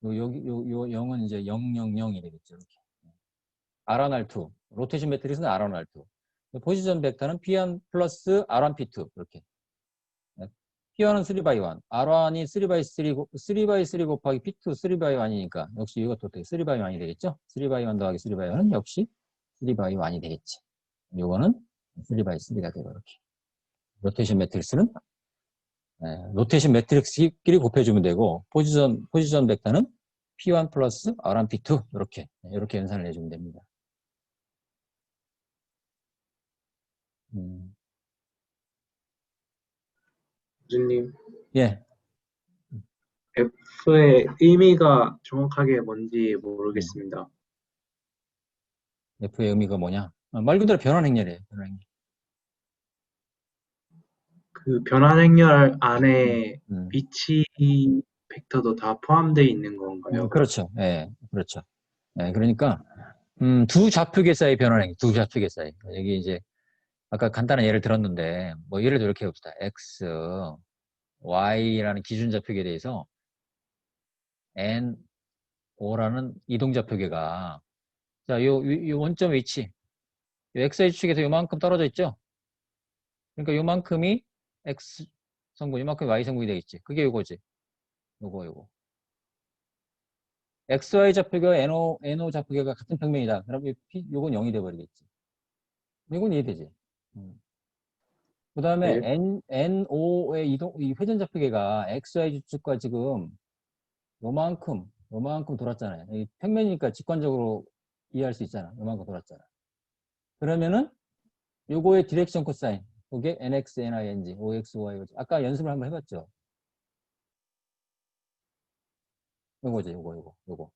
여기, 요 0은 이제 0, 0, 0이 되겠죠. 이렇게. R1, R2. 로테이션 매트릭스는 R1, R2. 포지션 벡터는 P1 플러스 R1, P2. 이렇게. P1은 3x1. R1이 3x3 곱하기 P2 3x1이니까 역시 이것도 어떻게 3x1이 되겠죠? 3x1 더하기 3x1은 역시 3x1이 되겠지. 요거는 3x3가 되고 이렇게. 로테이션 매트릭스는 로테이션 매트릭스끼리 곱해주면 되고 포지션 벡터는 P1 플러스 R1, P2 이렇게 연산을 해주면 됩니다. 교수님, 예. F의 의미가 정확하게 뭔지 모르겠습니다. F의 의미가 뭐냐? 말 그대로 변환 행렬이에요. 변환 행렬. 그 변환 행렬 안에 음. 위치 벡터도 다 포함되어 있는 건가요? 그렇죠. 예, 그렇죠. 예, 그러니까 두 좌표계 사이 변환 행렬, 두 좌표계 사이. 여기 이제 아까 간단한 예를 들었는데 뭐 예를 들어 이렇게 해봅시다. X, Y라는 기준 좌표계에 대해서 N, O라는 이동 좌표계가 자, 요 원점 위치, 요 XY축에서 요만큼 떨어져 있죠? 그러니까 요만큼이 X 성분, 요만큼이 Y 성분이 되겠지. 그게 요거지. 요거. XY 좌표계와 NO 좌표계가 같은 평면이다. 그럼 요건 0이 돼버리겠지. 이건 이해되지? 그 다음에 네. NO의 이 회전 좌표계가 XY 축과 지금 요만큼 돌았잖아요. 이 평면이니까 직관적으로 이해할 수 있잖아. 요만큼 돌았잖아. 그러면은 요거의 디렉션 코사인, 그게 NX, NING, OX, OY. 아까 연습을 한번 해봤죠. 요거지, 요거.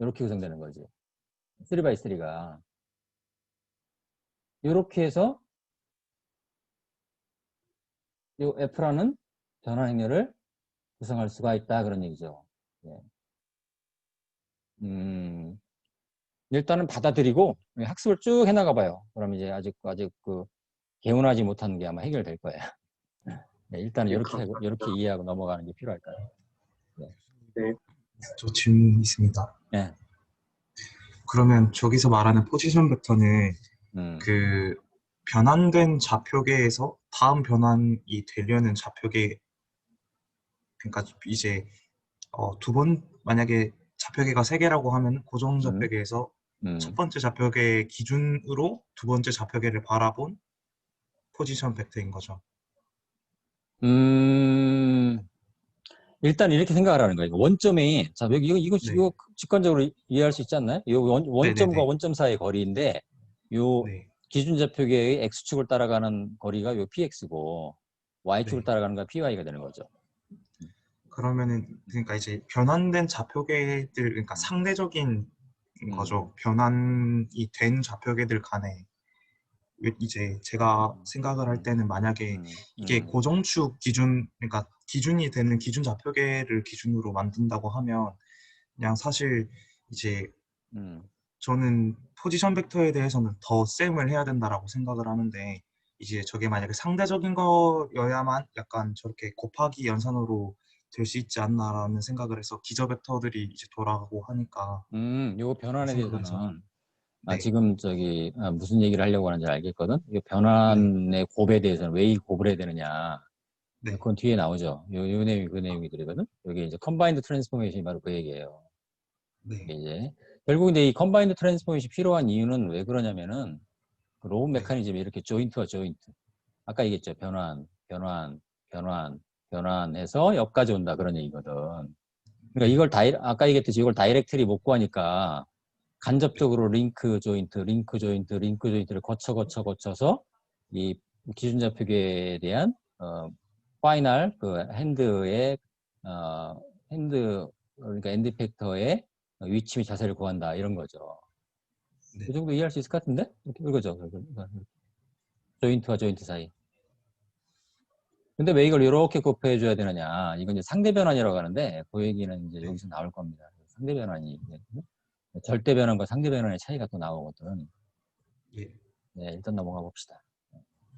요렇게 구성되는 거지. 3x3가. 요렇게 해서 요 F라는 변환 행렬을 구성할 수가 있다. 그런 얘기죠. 예. 일단은 받아들이고 학습을 쭉 해나가 봐요. 그럼 이제 아직 그 개운하지 못한 게 아마 해결될 거예요. 네, 일단은 네, 이렇게 이해하고 넘어가는 게 필요할 거예요. 네. 저 질문 있습니다. 네. 그러면 저기서 말하는 포지션 벡터는 음. 그 변환된 좌표계에서 다음 변환이 되려는 좌표계, 그러니까 이제 만약에 좌표계가 3개라고 하면 고정 좌표계에서 첫 번째 좌표계 기준으로 두 번째 좌표계를 바라본 포지션 벡터인 거죠. 일단 이렇게 생각을 하는 거예요. 원점이, 자, 여기 이거 네. 직관적으로 이해할 수 있지 않나요? 이 원점과 네네네. 원점 사이의 거리인데, 요 네. 기준 좌표계의 X축을 따라가는 거리가 요 PX고, Y축을 네. 따라가는 건 PY가 되는 거죠. 그러면은 그러니까 이제 변환된 좌표계들, 그러니까 상대적인 거죠. 변환이 된 좌표계들 간에 이제 제가 생각을 할 때는 만약에 이게 고정축 기준, 그러니까 기준이 되는 기준 좌표계를 기준으로 만든다고 하면 그냥 사실 이제 저는 포지션 벡터에 대해서는 더 셈을 해야 된다라고 생각을 하는데, 이제 저게 만약에 상대적인 거여야만 약간 저렇게 곱하기 연산으로 될 수 있지 않나라는 생각을 해서 기저 벡터들이 이제 돌아가고 하니까 요 변환에 생각을 해서. 대해서는, 네. 지금 무슨 얘기를 하려고 하는지 알겠거든? 이 네. 변환의 곱에 대해서는 왜 이 곱을 해야 되느냐. 네. 그건 뒤에 나오죠. 요 내용이 그 내용이 들이거든? 여기 이제 컴바인드 트랜스포메이션이 바로 그 얘기예요. 네. 이제 결국 이제 이 컴바인드 트랜스포메이션이 필요한 이유는 왜 그러냐면은 그 로봇 네. 메커니즘이 이렇게 조인트와 조인트. 아까 얘기했죠. 변환해서 역까지 온다 그런 얘기거든. 그러니까 이걸 아까 얘기했듯이 이걸 다이렉트리 못 구하니까 간접적으로 링크 조인트를 거쳐서 이 기준 좌표계에 대한 파이널 그 핸드 그러니까 엔드 팩터의 위치 및 자세를 구한다 이런 거죠. 네. 이 정도 이해할 수 있을 것 같은데? 이거죠. 조인트와 조인트 사이. 근데 왜 이걸 이렇게 곱해줘야 되느냐? 이건 이제 상대 변환이라고 하는데 그 얘기는 이제 여기서 나올 겁니다. 상대 변환이 절대 변환과 상대 변환의 차이가 또 나오거든. 예. 네, 일단 넘어가 봅시다.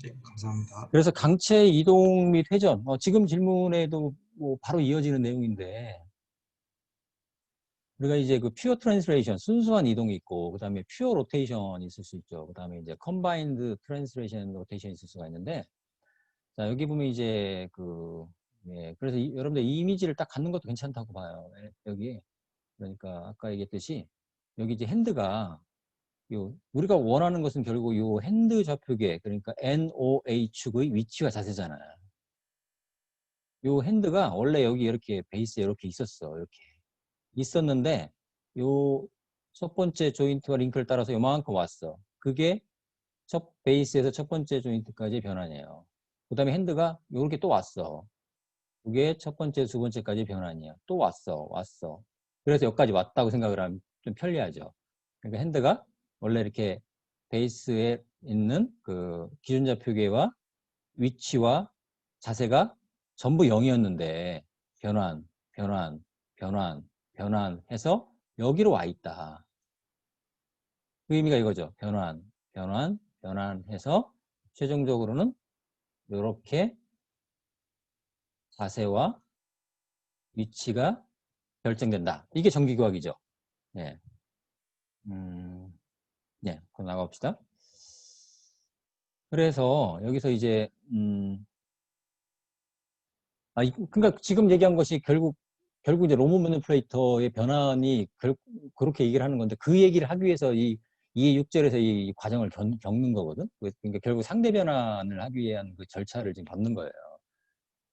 예, 감사합니다. 그래서 강체 이동 및 회전. 지금 질문에도 뭐 바로 이어지는 내용인데 우리가 이제 그 퓨어 트랜스레이션 순수한 이동이 있고 그 다음에 퓨어 로테이션이 있을 수 있죠. 그 다음에 이제 컴바인드 트랜스레이션 로테이션이 있을 수가 있는데 자 여기 보면 이제 그래서 여러분들 이 이미지를 딱 갖는 것도 괜찮다고 봐요. 여기 그러니까 아까 얘기했듯이 여기 이제 핸드가 우리가 원하는 것은 결국 요 핸드 좌표계 그러니까 NOH축의 위치와 자세잖아요. 요 핸드가 원래 여기 이렇게 베이스에 이렇게 있었어. 이렇게 있었는데 요 첫 번째 조인트와 링크를 따라서 요만큼 왔어. 그게 베이스에서 첫 번째 조인트까지 변환이에요. 그 다음에 핸드가 요렇게 또 왔어. 그게 첫 번째, 두 번째까지 변환이야. 또 왔어. 그래서 여기까지 왔다고 생각을 하면 좀 편리하죠. 그러니까 핸드가 원래 이렇게 베이스에 있는 그 기준 좌표계와 위치와 자세가 전부 0이었는데 변환, 변환, 변환, 변환해서 여기로 와 있다. 그 의미가 이거죠. 변환, 변환, 변환해서 최종적으로는 이렇게 자세와 위치가 결정된다. 이게 정기교학이죠. 네. 네, 그럼 나가봅시다. 그래서 여기서 이제 그러니까 지금 얘기한 것이 결국 이제 로몬 매니플레이터의 변환이 그렇게 얘기를 하는 건데 그 얘기를 하기 위해서 이 6절에서 이 과정을 겪는 거거든. 그러니까 결국 상대 변환을 하기 위한 그 절차를 지금 밟는 거예요.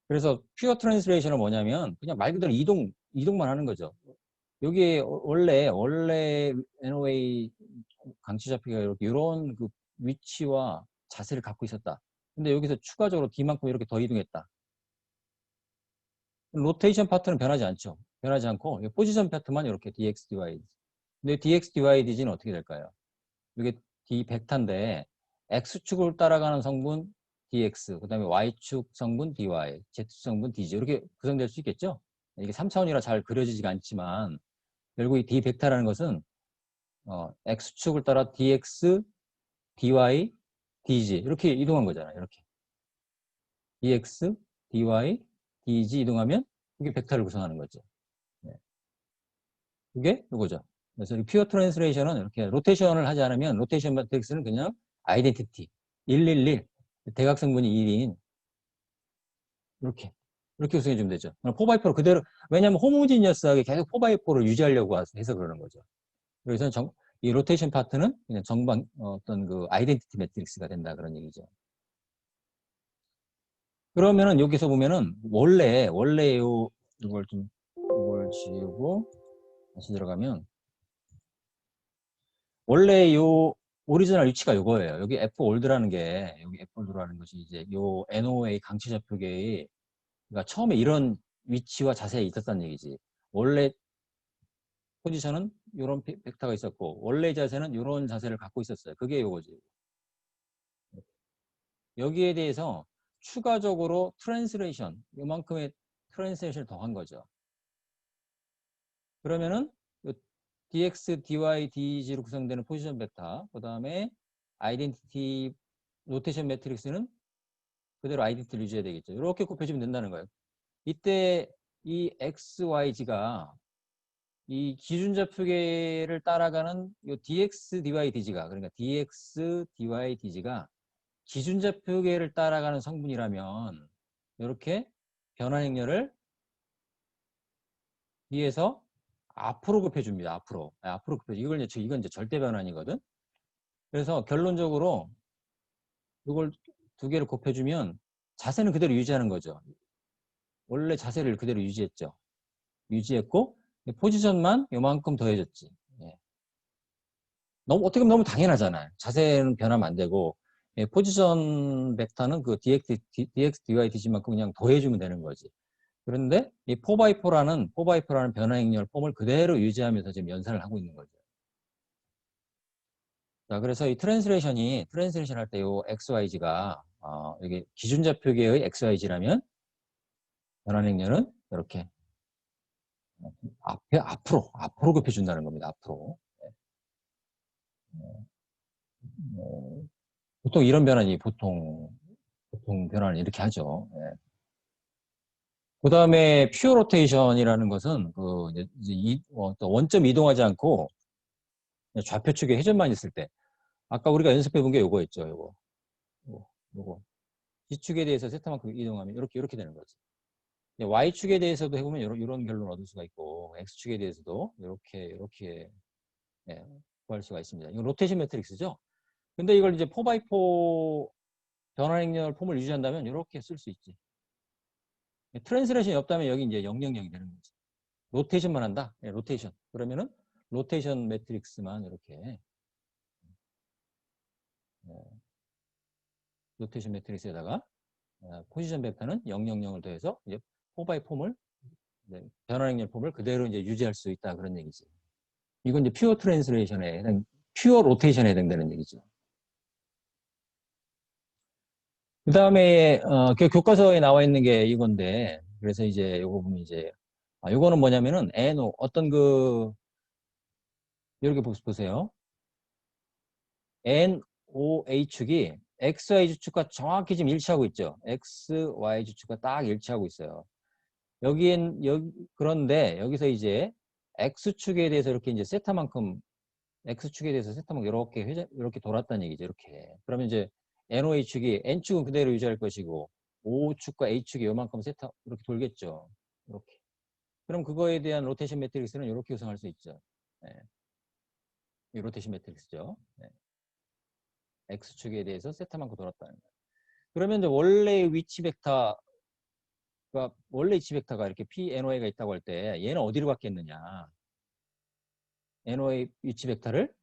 그래서 퓨어 트랜스레이션은 뭐냐면 그냥 말 그대로 이동만 하는 거죠. 여기에 원래 NOA 강치 좌표가 이런 그 위치와 자세를 갖고 있었다. 근데 여기서 추가적으로 D만큼 이렇게 더 이동했다. 로테이션 파트는 변하지 않죠. 변하지 않고 포지션 파트만 이렇게 dx dy. 근데 dx dy dg는 어떻게 될까요? 이게 d 벡터인데 x축을 따라가는 성분 dx, 그다음에 y축 성분 dy, z축 성분 dg 이렇게 구성될 수 있겠죠? 이게 3차원이라 잘 그려지지가 않지만 결국 이 d 벡터라는 것은 x축을 따라 dx, dy, dg 이렇게 이동한 거잖아요. 이렇게 dx, dy, dg 이동하면 그게 벡터를 구성하는 거죠. 네. 그게 이거죠. 그래서 이 퓨어 트랜스레이션은 이렇게 로테이션을 하지 않으면 로테이션 매트릭스는 그냥 아이덴티티 111 대각성분이 1인 이렇게 구성해 주면 되죠. 4x4로 그대로 왜냐하면 호모지니어스하게 계속 4x4를 유지하려고 해서 그러는 거죠. 그래서 이 로테이션 파트는 그냥 정방 어떤 그 아이덴티티 매트릭스가 된다 그런 얘기죠. 그러면은 여기서 보면은 원래 이걸 지우고 다시 들어가면 원래 요 오리지널 위치가 이거예요. 여기 F 올드라는 게 여기 F 올드라는 것이 이제 요 NOA 강치 좌표계의 그러니까 처음에 이런 위치와 자세에 있었다는 얘기지. 원래 포지션은 이런 벡터가 있었고 원래 자세는 이런 자세를 갖고 있었어요. 그게 요거지. 여기에 대해서 추가적으로 트랜스레이션 요만큼의 트랜스레이션을 더한 거죠. 그러면은 dx, dy, dg로 구성되는 포지션 벡터, 그 다음에 아이덴티티 로테이션 매트릭스는 그대로 아이덴티티를 유지해야 되겠죠. 이렇게 곱해주면 된다는 거예요. 이때 이 x, yg가 이 기준 좌표계를 따라가는 이 dx, dy, dg가 그러니까 dx, dy, dg가 기준 좌표계를 따라가는 성분이라면 이렇게 변화 행렬을 위에서 앞으로 곱해줍니다. 앞으로 곱해줘. 이건 이제 절대 변환이거든. 그래서 결론적으로 이걸 두 개를 곱해주면 자세는 그대로 유지하는 거죠. 원래 자세를 그대로 유지했고 포지션만 요만큼 더해졌지. 예. 어떻게 보면 너무 당연하잖아요. 자세는 변하면 안 되고 포지션 벡터는 그 dx, dy, dg만큼 그냥 더해주면 되는 거지. 그런데 이 4x4라는 변화 행렬 폼을 그대로 유지하면서 지금 연산을 하고 있는 거죠. 자, 그래서 이 트랜스레이션 할 때 요 XYG가, 여기 기준 좌표계의 XYG라면 변화 행렬은 이렇게 앞으로 곱해준다는 겁니다. 앞으로. 보통 이런 변환이 보통 변환을 이렇게 하죠. 예. 그 다음에 퓨어 로테이션이라는 것은 이제 원점 이동하지 않고 좌표축에 회전만 있을 때 아까 우리가 연습해 본 게 요거였죠. 요거. D축에 대해서 세타만큼 이동하면 이렇게 되는 거지. Y축에 대해서도 해보면 이런 결론을 얻을 수가 있고 X축에 대해서도 이렇게 예, 구할 수가 있습니다. 이건 로테이션 매트릭스죠. 근데 이걸 이제 4x4 변화 행렬 폼을 유지한다면 이렇게 쓸 수 있지. 트랜스레이션이 없다면 여기 이제 000이 되는 거지. 로테이션만 한다. 예, 로테이션. 그러면은 로테이션 매트릭스만 이렇게 로테이션 매트릭스에다가 포지션 벡터는 000을 더해서 이제 4x 폼을 변화 행렬 폼을 그대로 이제 유지할 수 있다 그런 얘기지. 이건 이제 퓨어 트랜스레이션에 해당 퓨어 로테이션에 해당되는 얘기죠. 그 다음에 그 교과서에 나와 있는 게 이건데, 그래서 이제 요거 보면 이제 요거는 뭐냐면은 NO 어떤 그 이렇게 보세요. NOH축이 XY축과 정확히 지금 일치하고 있죠. XY축과 딱 일치하고 있어요. 그런데 여기서 이제 X축에 대해서 이렇게 이제 세타만큼 X축에 대해서 세타만큼 이렇게 돌았다는 얘기죠. 이렇게. 그러면 이제 NOH축이 N축은 그대로 유지할 것이고 O축과 A축이 요만큼 세타 이렇게 돌겠죠. 이렇게. 그럼 그거에 대한 로테이션 매트릭스는 이렇게 구성할 수 있죠. 네. 이 로테이션 매트릭스죠. 네. X축에 대해서 세타만큼 돌았다는 거예요. 그러면 이제 원래 위치 벡터가 이렇게 PNOA가 있다고 할 때 얘는 어디로 갔겠느냐? NOA 위치 벡터를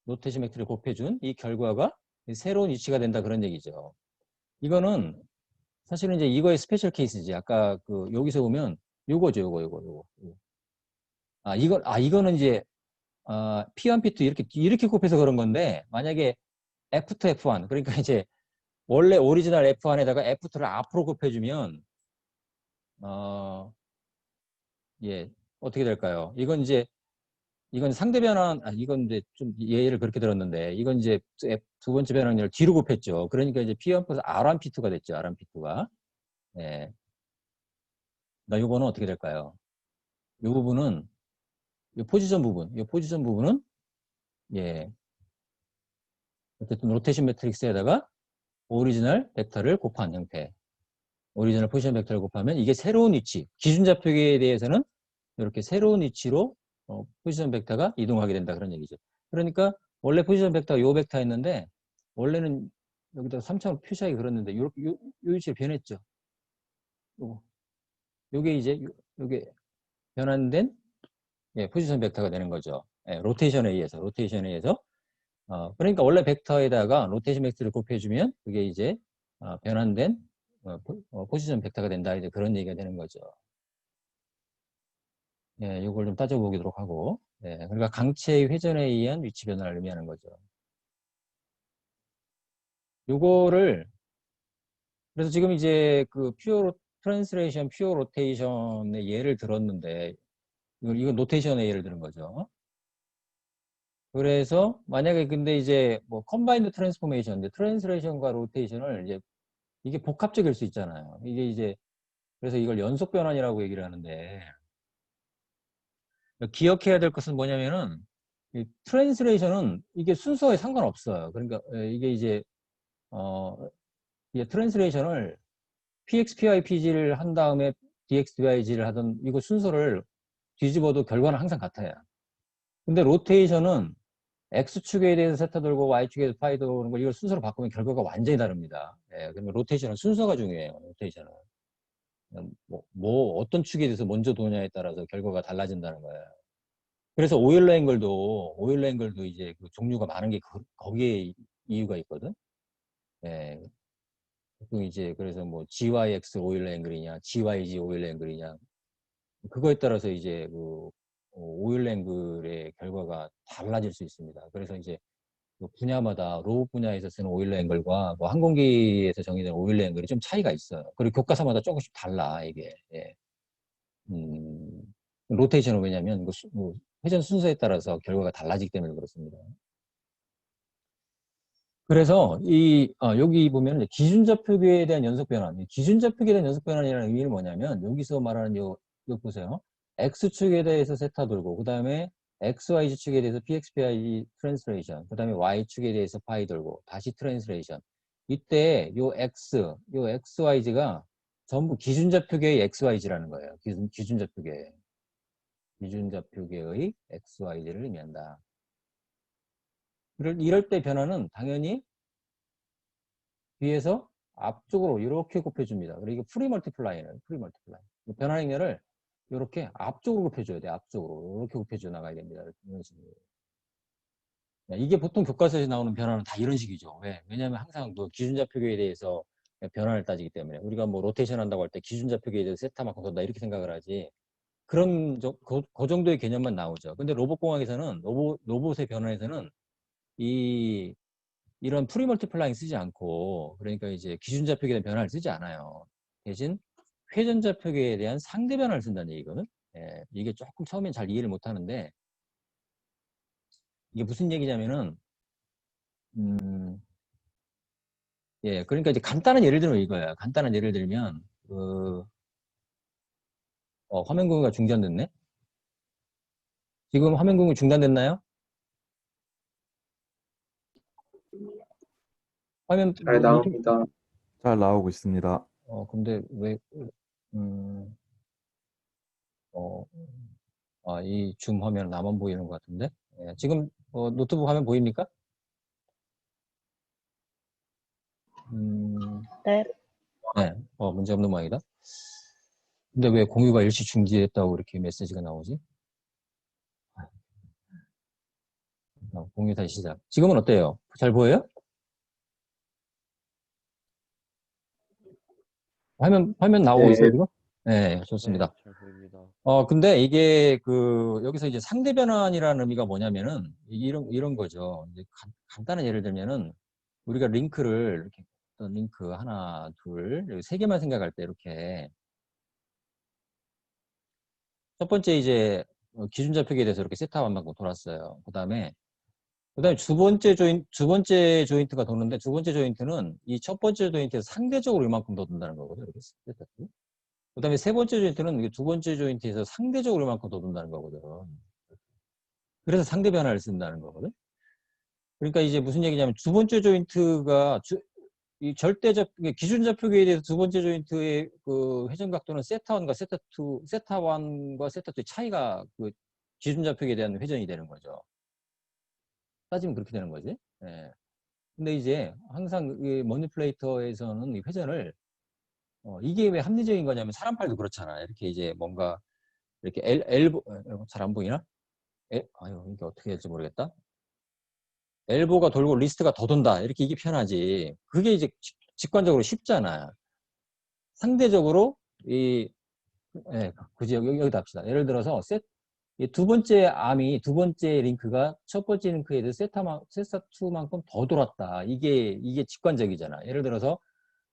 로테이션 벡터를 곱해준 이 결과가 새로운 위치가 된다 그런 얘기죠. 이거는 사실은 이제 이거의 스페셜 케이스지. 아까 그 여기서 보면 요거죠, 요거. 이거는 이제 P1, P2 이렇게 곱해서 그런 건데 만약에 F2, F1 그러니까 이제 원래 오리지널 F1에다가 F2를 앞으로 곱해주면 예 어떻게 될까요? 이건 상대 변환 이건 이제 좀 예를 그렇게 들었는데 이건 이제 두 번째 변환을 뒤로 곱했죠. 그러니까 이제 P1 플러스 R1, P2가 됐죠. R1, P2가. 예. 나 요거는 어떻게 될까요? 요 부분은 요 포지션 부분은 예 어쨌든 로테이션 매트릭스에다가 오리지널 벡터를 곱한 형태. 오리지널 포지션 벡터를 곱하면 이게 새로운 위치. 기준 좌표계에 대해서는 이렇게 새로운 위치로 포지션 벡터가 이동하게 된다 그런 얘기죠. 그러니까 원래 포지션 벡터가 요 벡터였는데 원래는 여기다 3차로 표시하기 그랬는데 요 위치로 변했죠. 요게 이제 요게 변환된 포지션 벡터가 되는 거죠. 로테이션에 의해서 그러니까 원래 벡터에다가 로테이션 벡터를 곱해주면 그게 이제 변환된 포지션 벡터가 된다 이제 그런 얘기가 되는 거죠. 예, 이걸 좀 따져보도록 하고, 그러니까 강체의 회전에 의한 위치 변화를 의미하는 거죠. 요거를 그래서 지금 이제 그 트랜스레이션, 퓨어 로테이션의 예를 들었는데 이건 노테이션의 예를 들은 거죠. 그래서 만약에 근데 이제 뭐 컴바인드 트랜스포메이션, 트랜스레이션과 로테이션을 이제 이게 복합적일 수 있잖아요. 이게 이제 그래서 이걸 연속 변환이라고 얘기를 하는데 기억해야 될 것은 뭐냐면은 이 트랜스레이션은 이게 순서에 상관없어요. 그러니까 이게 이제 이게 트랜스레이션을 PX, PY, PG를 한 다음에 DX, DYG를 하던 이거 순서를 뒤집어도 결과는 항상 같아요. 근데 로테이션은 X축에 대해서 세타 돌고 Y축에 대해서 파이 도는 걸 이걸 순서로 바꾸면 결과가 완전히 다릅니다. 그러니까 로테이션은 순서가 중요해요. 로테이션은. 뭐 어떤 축에 대해서 먼저 도냐에 따라서 결과가 달라진다는 거예요. 그래서 오일러 앵글도 이제 그 종류가 많은 게 거기에 이유가 있거든. 예. 그래서 뭐 GYX 오일러 앵글이냐, GYG 오일러 앵글이냐, 그거에 따라서 이제 그 오일러 앵글의 결과가 달라질 수 있습니다. 그래서 이제 그 분야마다 로봇 분야에서 쓰는 오일러 앵글과 뭐 항공기에서 정의된 오일러 앵글이 좀 차이가 있어요. 그리고 교과서마다 조금씩 달라 이게. 예. 로테이션은 왜냐면 뭐 회전 순서에 따라서 결과가 달라지기 때문에 그렇습니다. 그래서 여기 보면 기준 좌표계에 대한 연속 변환, 기준 좌표계에 대한 연속 변환이라는 의미는 뭐냐면 여기서 말하는 이거 보세요. X축에 대해서 세타 돌고 그 다음에 XY축에 대해서 PXPY 트랜스레이션, 그 다음에 Y축에 대해서 파이 돌고 다시 트랜스레이션. 이때 요 XYZ가 전부 기준 좌표계의 XYZ라는 거예요. 기준 좌표계. 기준 좌표계의 XYZ를 의미한다. 이럴 때 변화는 당연히 뒤에서 앞쪽으로 이렇게 곱해줍니다. 그리고 이게 프리 멀티플라이예요. 변화 행렬을 이렇게 앞쪽으로 곱해줘야 돼요. 앞쪽으로. 이렇게 곱해줘 나가야 됩니다. 이런 식으로. 이게 보통 교과서에서 나오는 변화는 다 이런 식이죠. 왜냐하면 항상 그 기준 좌표계에 대해서 변화를 따지기 때문에 우리가 뭐 로테이션 한다고 할 때 기준 좌표계에 대해서 세타만큼 돈다 이렇게 생각을 하지 그 정도의 개념만 나오죠. 근데 로봇공학에서는, 로봇의 변환에서는 이런 프리멀티플라잉 쓰지 않고, 그러니까 이제 기준 좌표계에 대한 변화를 쓰지 않아요. 대신 회전 좌표계에 대한 상대 변화를 쓴다는 얘기거든. 예, 이게 조금 처음엔 잘 이해를 못 하는데, 이게 무슨 얘기냐면은, 예, 그러니까 이제 간단한 예를 들면 이거야. 간단한 예를 들면, 화면 공유가 중단됐네? 지금 화면 공유 중단됐나요? 화면, 잘 나옵니다. 잘 나오고 있습니다. 근데 왜, 이 줌 화면 나만 보이는 것 같은데? 예, 지금 노트북 화면 보입니까? 네. 네, 문제 없는 모양이다. 근데 왜 공유가 일시 중지했다고 이렇게 메시지가 나오지? 공유 다시 시작. 지금은 어때요? 잘 보여요? 화면 나오고 네. 있어요, 지금? 네, 좋습니다. 잘 보입니다. 근데 이게 여기서 이제 상대 변환이라는 의미가 뭐냐면은 이런 거죠. 이제 간단한 예를 들면은 우리가 링크를 이렇게 어떤 링크 하나, 둘, 여기 세 개만 생각할 때 이렇게 첫 번째 이제 기준 좌표계에 대해서 이렇게 세트업 만큼 돌았어요. 그다음에 두 번째 조인트가 도는데 두 번째 조인트는 이 첫 번째 조인트에서 상대적으로 이만큼 더 돈다는 거거든요. 이렇게 세트. 그다음에 세 번째 조인트는 두 번째 조인트에서 상대적으로 이만큼 더 돈다는 거거든. 그래서 상대 변화를 쓴다는 거거든. 그러니까 이제 무슨 얘기냐면 두 번째 조인트가 이 절대적 기준 좌표계에 대해서 두 번째 조인트의 그 회전 각도는 세타1과 세타2, 세타1과 세타2의 차이가 그 기준 좌표계에 대한 회전이 되는 거죠. 따지면 그렇게 되는 거지. 예. 근데 이제 항상 이 머니플레이터에서는 이 회전을 이게 왜 합리적인 거냐면 사람 팔도 그렇잖아. 이렇게 이제 뭔가 이렇게 잘 안 보이나? 아유 이게 어떻게 될지 모르겠다. 엘보가 돌고 리스트가 더 돈다. 이렇게 이게 편하지. 그게 이제 직관적으로 쉽잖아. 상대적으로 굳이 여기다 합시다. 예를 들어서 두 번째 두 번째 링크가 첫 번째 링크에 대해서 세타2만큼 더 돌았다. 이게 직관적이잖아. 예를 들어서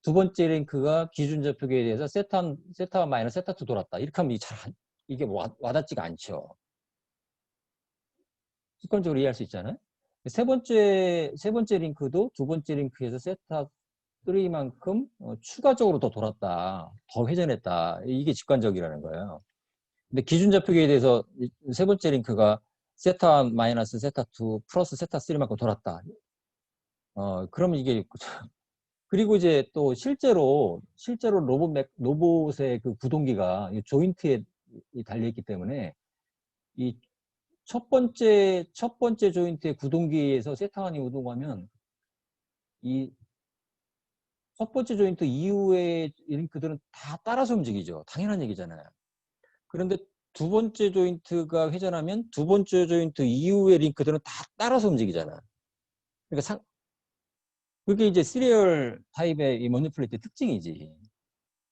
두 번째 링크가 기준 좌표계에 대해서 세타1 마이너스 세타2 돌았다. 이렇게 하면 이게 와닿지가 않죠. 직관적으로 이해할 수 있잖아요. 세 번째 링크도 두 번째 링크에서 세타3만큼 추가적으로 더 돌았다. 더 회전했다. 이게 직관적이라는 거예요. 근데 기준 좌표계에 대해서 세 번째 링크가 세타1 마이너스 세타2 플러스 세타3만큼 돌았다. 그러면 이게 그리고 이제 또 실제로 로봇의 그 구동기가 조인트에 달려있기 때문에 이 첫 번째 조인트의 구동기에서 세타1이 우동하면 이 첫 번째 조인트 이후의 링크들은 다 따라서 움직이죠. 당연한 얘기잖아요. 그런데 두 번째 조인트가 회전하면 두 번째 조인트 이후의 링크들은 다 따라서 움직이잖아. 그러니까 그게 이제 시리얼 타입의 이 머니플레이트 특징이지.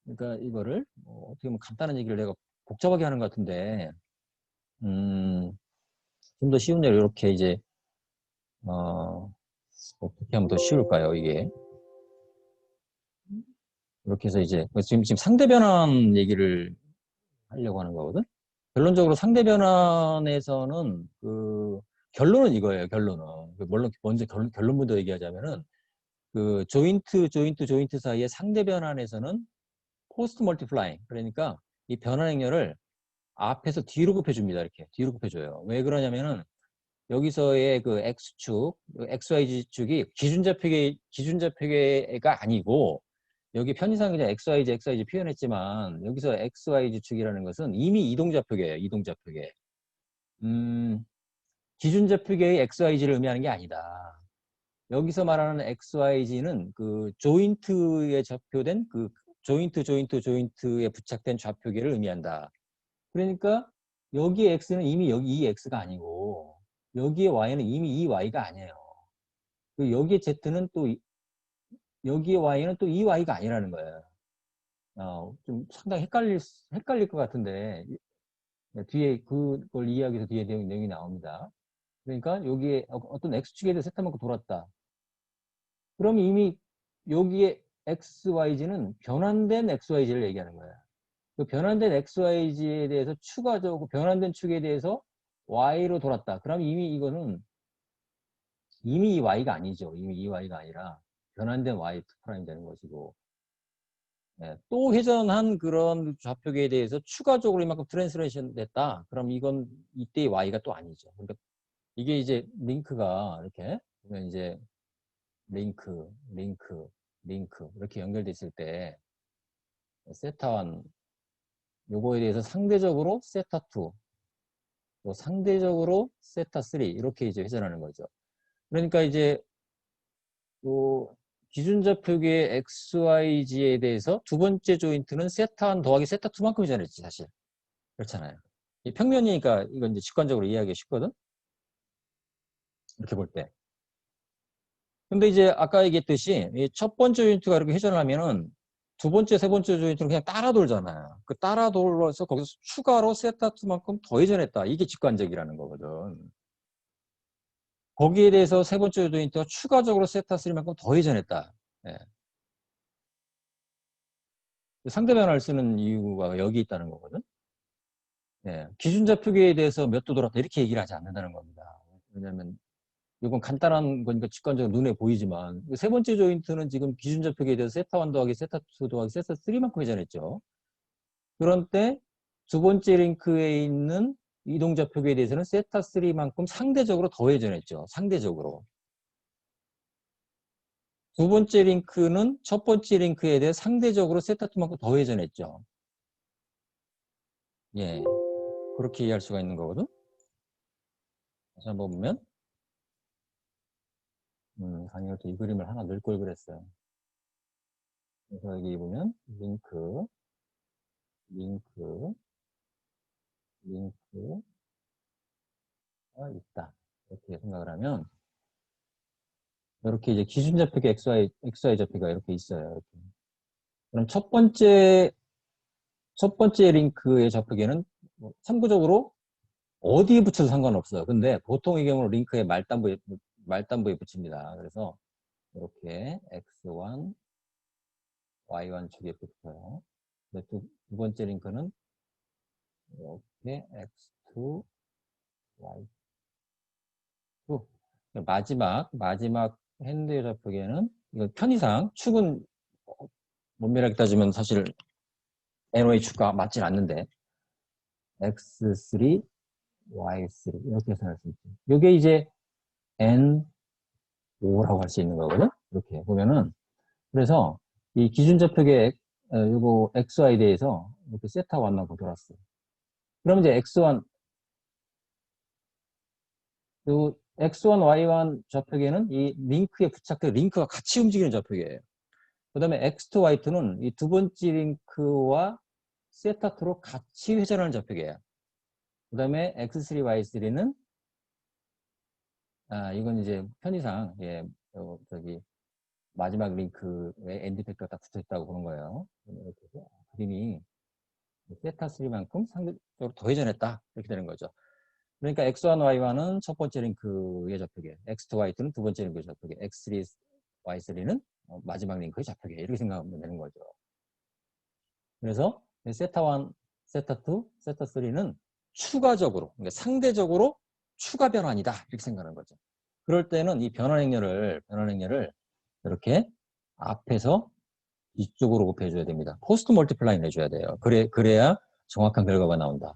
그러니까 이거를 어떻게 보면 간단한 얘기를 내가 복잡하게 하는 것 같은데 좀 더 쉬운 예로 이렇게 이제 어떻게 하면 더 쉬울까요? 이게 이렇게 해서 이제 지금 상대 변환 얘기를 하려고 하는 거거든. 결론적으로 상대 변환에서는 그 결론은 이거예요. 결론은 물론 먼저 결론부터 얘기하자면은 그 조인트 사이의 상대 변환에서는 포스트 멀티플라잉 그러니까 이 변환 행렬을 앞에서 뒤로 굽혀줍니다. 이렇게 뒤로 굽혀줘요. 왜 그러냐면은 여기서의 그 X축, XYZ축이 기준 좌표계가 아니고 여기 편의상 그냥 XYZ 표현했지만 여기서 XYZ축이라는 것은 이미 이동 좌표계예요. 이동 좌표계. 기준 좌표계의 XYZ를 의미하는 게 아니다. 여기서 말하는 XYZ는 그 조인트에 접표된 그 조인트에 부착된 좌표계를 의미한다. 그러니까 여기에 X는 이미 여기 이 X가 아니고 여기에 Y는 이미 이 Y가 아니에요. 그리고 여기에 Z는 또 여기에 Y는 또 이 Y가 아니라는 거예요. 좀 상당히 헷갈릴 것 같은데 뒤에 그걸 이해하기 위해서 뒤에 내용이 나옵니다. 그러니까 여기에 어떤 x축에 대해서 세타만큼 돌았다. 그럼 이미 여기에 XYZ는 변환된 XYZ를 얘기하는 거야. 그 변환된 XYZ에 대해서 추가적으로 변환된 축에 대해서 Y로 돌았다. 그럼 이미 이거는 이미 이 Y가 아니죠. 이미 이 Y가 아니라 변환된 Y2' 되는 것이고 예, 또 회전한 그런 좌표계에 대해서 추가적으로 이만큼 트랜스레이션 됐다. 그럼 이건 이때의 Y가 또 아니죠. 그러니까 이게 이제 링크가 이렇게 보면 이제 링크 이렇게 연결됐을 때 세타1 요거에 대해서 상대적으로 세타2 또 상대적으로 세타3 이렇게 이제 회전하는 거죠. 그러니까 이제 또 기준 좌표계의 XYZ에 대해서 두 번째 조인트는 세타1 더하기 세타2만큼 회전했지 사실. 그렇잖아요. 이 평면이니까 이건 이제 직관적으로 이해하기 쉽거든. 이렇게 볼 때. 근데 이제 아까 얘기했듯이 이 첫 번째 조인트가 이렇게 회전을 하면은 두 번째, 세 번째 조인트는 그냥 따라 돌잖아요. 그 따라 돌아서 거기서 추가로 세타2만큼 더 회전했다. 이게 직관적이라는 거거든. 거기에 대해서 세 번째 조인트가 추가적으로 세타3만큼 더 회전했다. 예. 상대 변화를 쓰는 이유가 여기 있다는 거거든. 예. 기준좌표계에 대해서 몇 도 돌았다 이렇게 얘기를 하지 않는다는 겁니다. 왜냐하면 이건 간단한 거니까 직관적으로 눈에 보이지만 세 번째 조인트는 지금 기준좌표계에 대해서 세타1 더하기 세타2 더하기 세타3만큼 회전했죠. 그런 때 두 번째 링크에 있는 이동좌표계에 대해서는 세타3만큼 상대적으로 더 회전했죠. 상대적으로. 두 번째 링크는 첫 번째 링크에 대해 상대적으로 세타2만큼 더 회전했죠. 예. 그렇게 이해할 수가 있는 거거든. 다시 한번 보면 아니요, 이 그림을 하나 넣을 걸 그랬어요. 그래서 여기 보면 링크가 있다. 이렇게 생각을 하면 이렇게 이제 기준좌표계 XY 좌표가 이렇게 있어요. 이렇게. 그럼 첫 번째 링크의 좌표계는 참고적으로 어디에 붙여도 상관없어요. 근데 보통의 경우는 링크의 말단부에 붙입니다. 그래서 이렇게 X1, Y1 축에 붙어요. 두 번째 링크는 이렇게 X2, Y2. 마지막 핸드 좌표계는 이거 편의상 축은 엄밀하게 따지면 사실 NOA 축과 맞진 않는데 X3, Y3 이렇게 해석할 수 있죠. 이게 이제 N5라고 할 수 있는 거거든. 이렇게 보면은 그래서 이 기준 좌표계 요거 XY에 대해서 이렇게 세타1만큼 돌았어요. 그럼 이제 X1 요 X1, Y1 좌표계는 이 링크에 부착된 링크가 같이 움직이는 좌표계예요. 그 다음에 X2, Y2는 이 두 번째 링크와 세타2로 같이 회전하는 좌표계예요. 그 다음에 X3, Y3는 이건 이제 편의상 저기 마지막 링크에 엔드 팩터가 딱 붙어 있다고 보는 거예요. 이렇게 그림이 세타3만큼 상대적으로 더 회전했다 이렇게 되는 거죠. 그러니까 X1, Y1은 첫 번째 링크의 좌표계, X2, Y2는 두 번째 링크의 좌표계, X3, Y3는 마지막 링크의 좌표계 이렇게 생각하면 되는 거죠. 그래서 세타1, 세타2, 세타3는 추가적으로, 그러니까 상대적으로 추가 변환이다 이렇게 생각하는 거죠. 그럴 때는 이 변환 행렬을 이렇게 앞에서 이쪽으로 곱해줘야 됩니다. 포스트 멀티플라잉 해줘야 돼요. 그래야 정확한 결과가 나온다.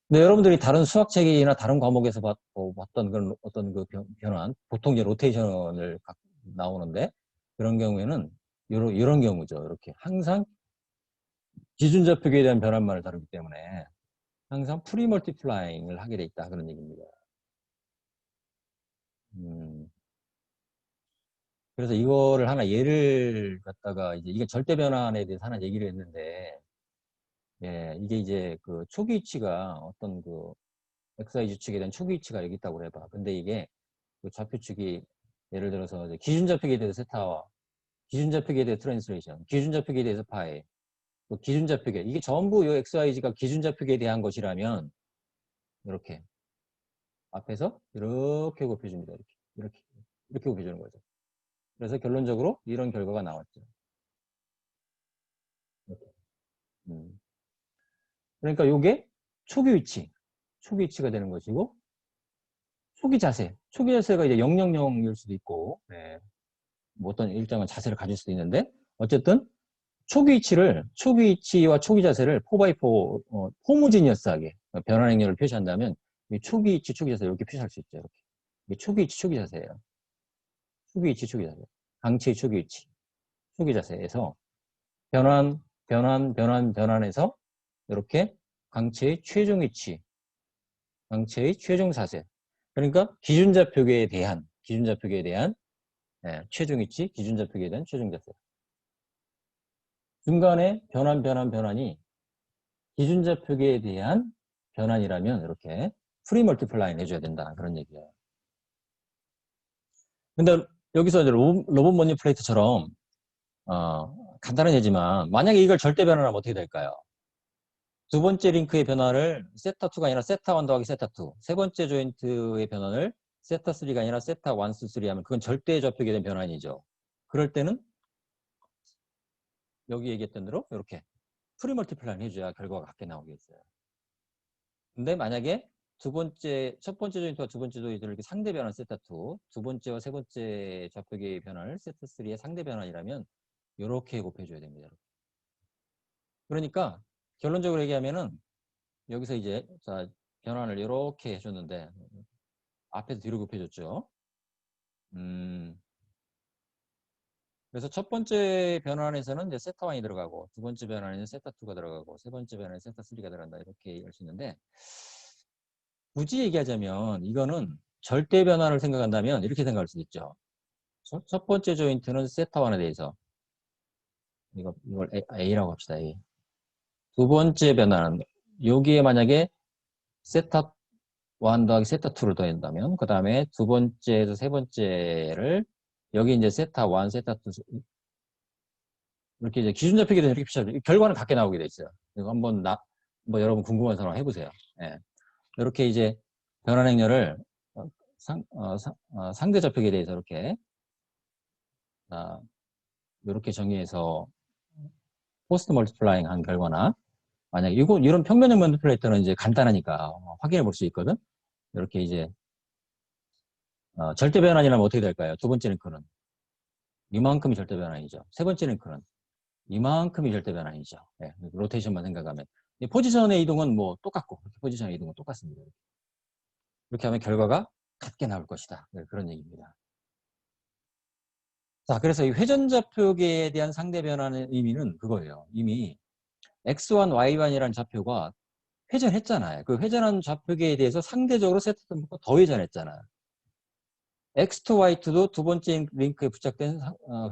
근데 여러분들이 다른 수학책이나 다른 과목에서 봤던 그런 어떤 그 변환, 보통 이제 로테이션을 나오는데 그런 경우에는 이런 경우죠. 이렇게 항상 기준좌표계에 대한 변환만을 다루기 때문에 항상 프리 멀티플라잉을 하게 돼 있다 그런 얘기입니다. 그래서 이거를 하나 예를 갖다가 이게 절대 변환에 대해서 하나 얘기를 했는데 예, 이게 이제 그 초기 위치가 어떤 그 XY 주축에 대한 초기 위치가 여기 있다고 해봐. 근데 이게 그 좌표축이 예를 들어서 기준좌표계에 대해서 세타와 기준좌표계에 대해서 트랜슬레이션, 기준좌표계에 대해서 파이, 또 기준 좌표계. 이게 전부 이 XYZ가 기준 좌표계에 대한 것이라면 이렇게 앞에서 이렇게 곱해줍니다. 이렇게 곱해주는 거죠. 그래서 결론적으로 이런 결과가 나왔죠. 이렇게. 그러니까 이게 초기 위치가 되는 것이고, 초기 자세가 이제 000일 수도 있고, 네. 뭐 어떤 일정한 자세를 가질 수도 있는데, 어쨌든 초기 위치와 초기 자세를 4x4 호모지니어스하게 변환 행렬을 표시한다면 이 초기 위치, 초기 자세 이렇게 표시할 수 있죠. 이렇게. 이게 초기 위치, 초기 자세예요. 초기 위치, 초기 자세. 강체의 초기 위치, 초기 자세에서 변환에서 이렇게 강체의 최종 위치, 강체의 최종 자세. 그러니까 기준좌표계에 대한 최종 위치, 기준좌표계에 대한 최종 자세. 중간에 변환이 기준좌표계에 대한 변환이라면 이렇게 프리 멀티플라잉 해줘야 된다. 그런 얘기예요. 근데 여기서 이제 로봇 머니플레이트처럼 간단한 예지만 만약에 이걸 절대 변환하면 어떻게 될까요? 두 번째 링크의 변화를 세타2가 아니라 세타1 더하기 세타2, 세 번째 조인트의 변환을 세타3가 아니라 세타1, 2, 3 하면 그건 절대 좌표계에 대한 변환이죠. 그럴 때는 여기 얘기했던 대로 이렇게 프리 멀티플라잉 해줘야 결과가 같게 나오겠어요. 근데 만약에 첫 번째 조인트와 두 번째 조인트를 이렇게 상대 변환 세타2, 두 번째와 세 번째 좌표계의 변환을 세타3의 상대 변환이라면 이렇게 곱해줘야 됩니다. 이렇게. 그러니까 결론적으로 얘기하면은 여기서 이제 자 변환을 이렇게 해줬는데 앞에서 뒤로 곱해줬죠. 그래서 첫 번째 변환에서는 이제 세타1이 들어가고 두 번째 변환에는 세타2가 들어가고 세 번째 변환에 세타3가 들어간다 이렇게 할 수 있는데 굳이 얘기하자면 이거는 절대 변환을 생각한다면 이렇게 생각할 수 있죠. 첫 번째 조인트는 세타1에 대해서 이걸 A라고 합시다. A. 두 번째 변환은 여기에 만약에 세타1 더하기 세타2를 더한다면 그 다음에 두 번째에서 세 번째를 여기 이제 세타1, 세타2 이렇게 이제 기준 좌표계에 대해서 이렇게 표시하죠. 결과는 같게 나오게 돼 있어요. 이거 한번 뭐 여러분 궁금한 사람 해보세요. 예. 이렇게 이제 변환 행렬을 상대 좌표계에 대해서 이렇게 이렇게 정의해서 포스트 멀티플라잉 한 결과나 만약에 이런 평면형 멀티플레이터는 이제 간단하니까 확인해 볼 수 있거든. 이렇게 이제 절대 변환이라면 어떻게 될까요? 두 번째 링크는 이만큼이 절대 변환이죠. 세 번째 링크는 이만큼이 절대 변환이죠. 네, 로테이션만 생각하면 포지션의 이동은 뭐 똑같고 포지션의 이동은 똑같습니다. 이렇게 하면 결과가 같게 나올 것이다. 네, 그런 얘기입니다. 자, 그래서 이 회전좌표계에 대한 상대 변환의 의미는 그거예요. 이미 X1, Y1이라는 좌표가 회전했잖아요. 그 회전한 좌표계에 대해서 상대적으로 세트점과 더 회전했잖아요. X2, Y2도 두 번째 링크에 부착된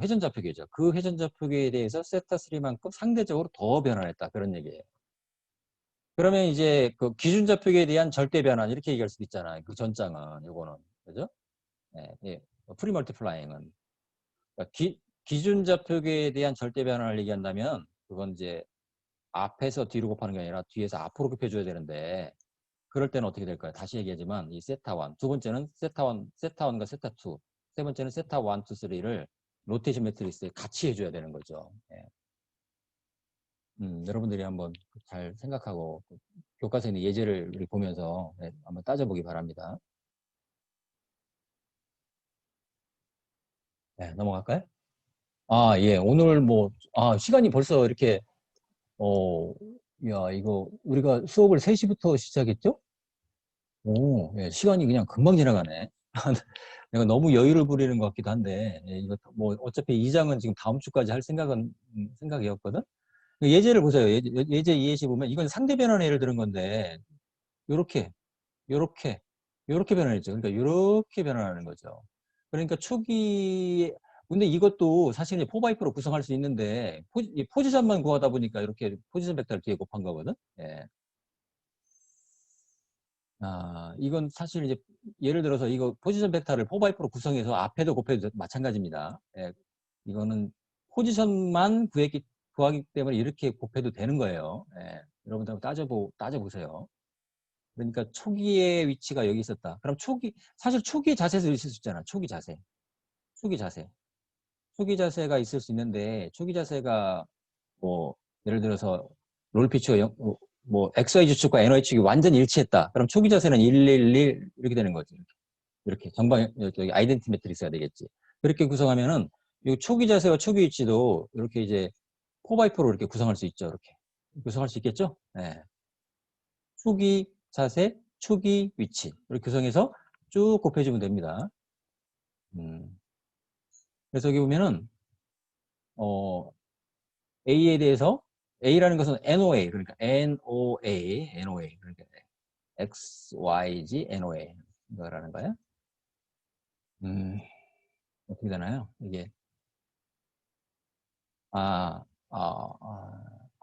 회전 좌표계죠. 그 회전 좌표계에 대해서 세타3만큼 상대적으로 더 변환했다. 그런 얘기예요. 그러면 이제 그 기준 좌표계에 대한 절대 변환 이렇게 얘기할 수도 있잖아요. 그 전장은 요거는 그죠? 예, 프리 멀티플라잉은 그러니까 기준 좌표계에 대한 절대 변환을 얘기한다면 그건 이제 앞에서 뒤로 곱하는 게 아니라 뒤에서 앞으로 곱해줘야 되는데 그럴 때는 어떻게 될까요? 다시 얘기하지만 이 세타1 두 번째는 세타1과 세타2 세 번째는 세타1, 2, 3를 로테이션 매트리스에 같이 해줘야 되는 거죠. 예. 여러분들이 한번 잘 생각하고 교과서에 있는 예제를 보면서 한번 따져보기 바랍니다. 네, 넘어갈까요? 예. 오늘 시간이 벌써 이렇게 이거 우리가 수업을 3시부터 시작했죠? 예, 시간이 그냥 금방 지나가네. 내가 너무 여유를 부리는 것 같기도 한데, 이거 뭐 어차피 2장은 지금 다음 주까지 할 생각이었거든? 예제를 보세요. 예제 2예시 보면 이건 상대 변환의 예를 들은 건데, 요렇게 변환했죠. 그러니까 요렇게 변환하는 거죠. 그러니까 근데 이것도 사실 4x4로 구성할 수 있는데, 포지션만 구하다 보니까 이렇게 포지션 벡터를 뒤에 곱한 거거든? 예. 이건 사실 이제 예를 들어서 이거 포지션 벡터를 4x4로 구성해서 앞에도 곱해도 마찬가지입니다. 예, 이거는 포지션만 구했기 구하기 때문에 이렇게 곱해도 되는 거예요. 예. 여러분들 한번 따져보세요. 그러니까 초기의 위치가 여기 있었다. 그럼 사실 초기 자세에서 있을 수 있잖아. 초기 자세. 초기 자세. 초기 자세가 있을 수 있는데, 초기 자세가 뭐, 예를 들어서 롤피처가 뭐, XY 주축과 NY 축이 완전히 일치했다. 그럼 초기 자세는 111 이렇게 되는 거지. 이렇게. 여기 아이덴티 매트릭스가 되겠지. 그렇게 구성하면은, 이 초기 자세와 초기 위치도 이렇게 이제 4x4로 이렇게 구성할 수 있죠. 이렇게. 구성할 수 있겠죠? 네. 초기 자세, 초기 위치. 이렇게 구성해서 쭉 곱해주면 됩니다. 그래서 여기 보면은, A에 대해서, A라는 것은 NOA, 그러니까 NOA, 그러니까 X, Y, G, NOA. 이거라는 거예요. 어떻게 되나요? 이게,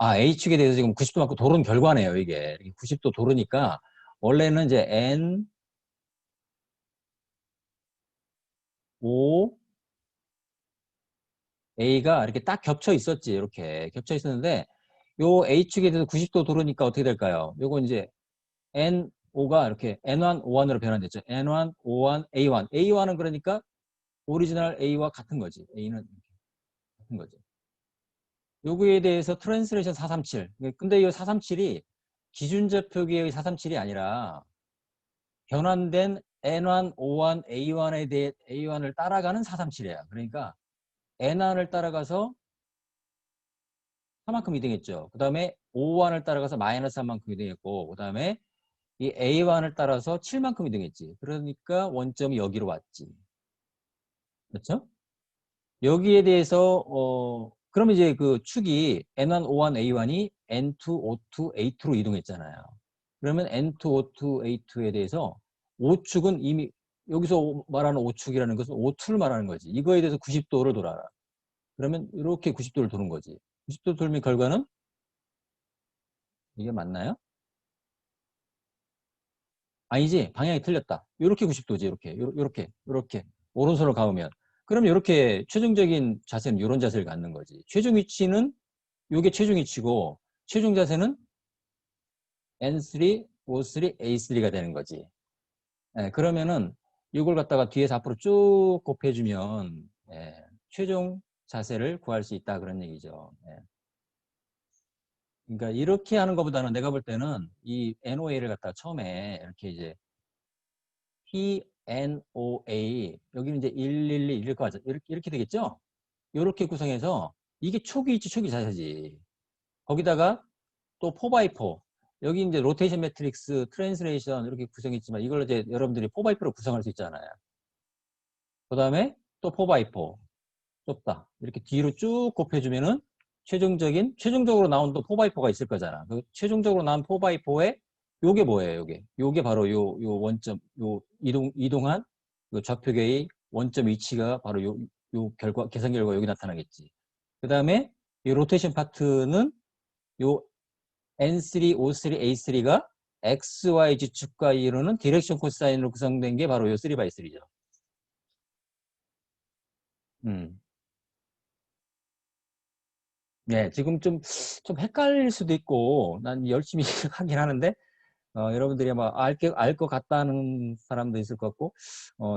H축에 대해서 지금 90도 맞고 도른 결과네요, 이게. 90도 도르니까, 원래는 이제 N, O, A가 이렇게 딱 겹쳐 있었지, 이렇게. 겹쳐 있었는데, 요 H축에 대해서 90도 도르니까 어떻게 될까요? 요거 이제 NO가 이렇게 N1, O1으로 변환됐죠. N1, O1, A1. A1은 그러니까 오리지널 A와 같은 거지. A는 같은 거죠. 요거에 대해서 트랜스레이션 437. 근데 이 437이 기준좌표기의 437이 아니라 변환된 N1, O1, A1에 대해 A1을 따라가는 437이야. 그러니까 N1을 따라가서 3만큼 이동했죠. 그 다음에 O1을 따라가서 마이너스 3만큼 이동했고, 그 다음에 이 A1을 따라서 7만큼 이동했지. 그러니까 원점이 여기로 왔지. 그렇죠? 여기에 대해서 그러면 이제 그 축이 N1, O1, A1이 N2, O2, A2로 이동했잖아요. 그러면 N2, O2, A2에 대해서 O축은 이미 여기서 말하는 O축이라는 것은 O2를 말하는 거지. 이거에 대해서 90도를 돌아라. 그러면 이렇게 90도를 도는 거지. 90도 돌면 결과는 이게 맞나요? 아니지. 방향이 틀렸다. 이렇게 90도지. 이렇게 오른손을 감으면. 그럼 이렇게 최종적인 자세는 이런 자세를 갖는 거지. 최종 위치는 이게 최종 위치고 최종 자세는 N3, O3, A3가 되는 거지. 예, 그러면은 이걸 갖다가 뒤에서 앞으로 쭉 곱해주면 최종 자세를 구할 수 있다 그런 얘기죠. 그러니까 이렇게 하는 것보다는 내가 볼 때는 이 NOA를 갖다가 처음에 이렇게 이제 PNOA 여기는 이제 112 이럴 거 같죠. 이렇게 되겠죠? 이렇게 구성해서 이게 초기 위치 초기 자세지. 거기다가 또 4x4 여기 이제 로테이션 매트릭스 트랜스레이션 이렇게 구성했지만 이걸 이제 여러분들이 4x4로 구성할 수 있잖아요. 그 다음에 또 4x4 좁다 이렇게 뒤로 쭉 곱해주면은 최종적으로 나온 또 4x4가 있을 거잖아. 그 최종적으로 나온 4x4에 요게 뭐예요? 요게 바로 요 원점 요 이동한 그 좌표계의 원점 위치가 바로 요 계산 결과 여기 나타나겠지. 그 다음에 이 로테이션 파트는 요 N3, O3, A3가 XY 지축과 이루는 디렉션 코사인으로 구성된 게 바로 요 3x3죠. 네, 지금 좀 헷갈릴 수도 있고, 난 열심히 하긴 하는데, 여러분들이 아마 알 것 같다는 사람도 있을 것 같고,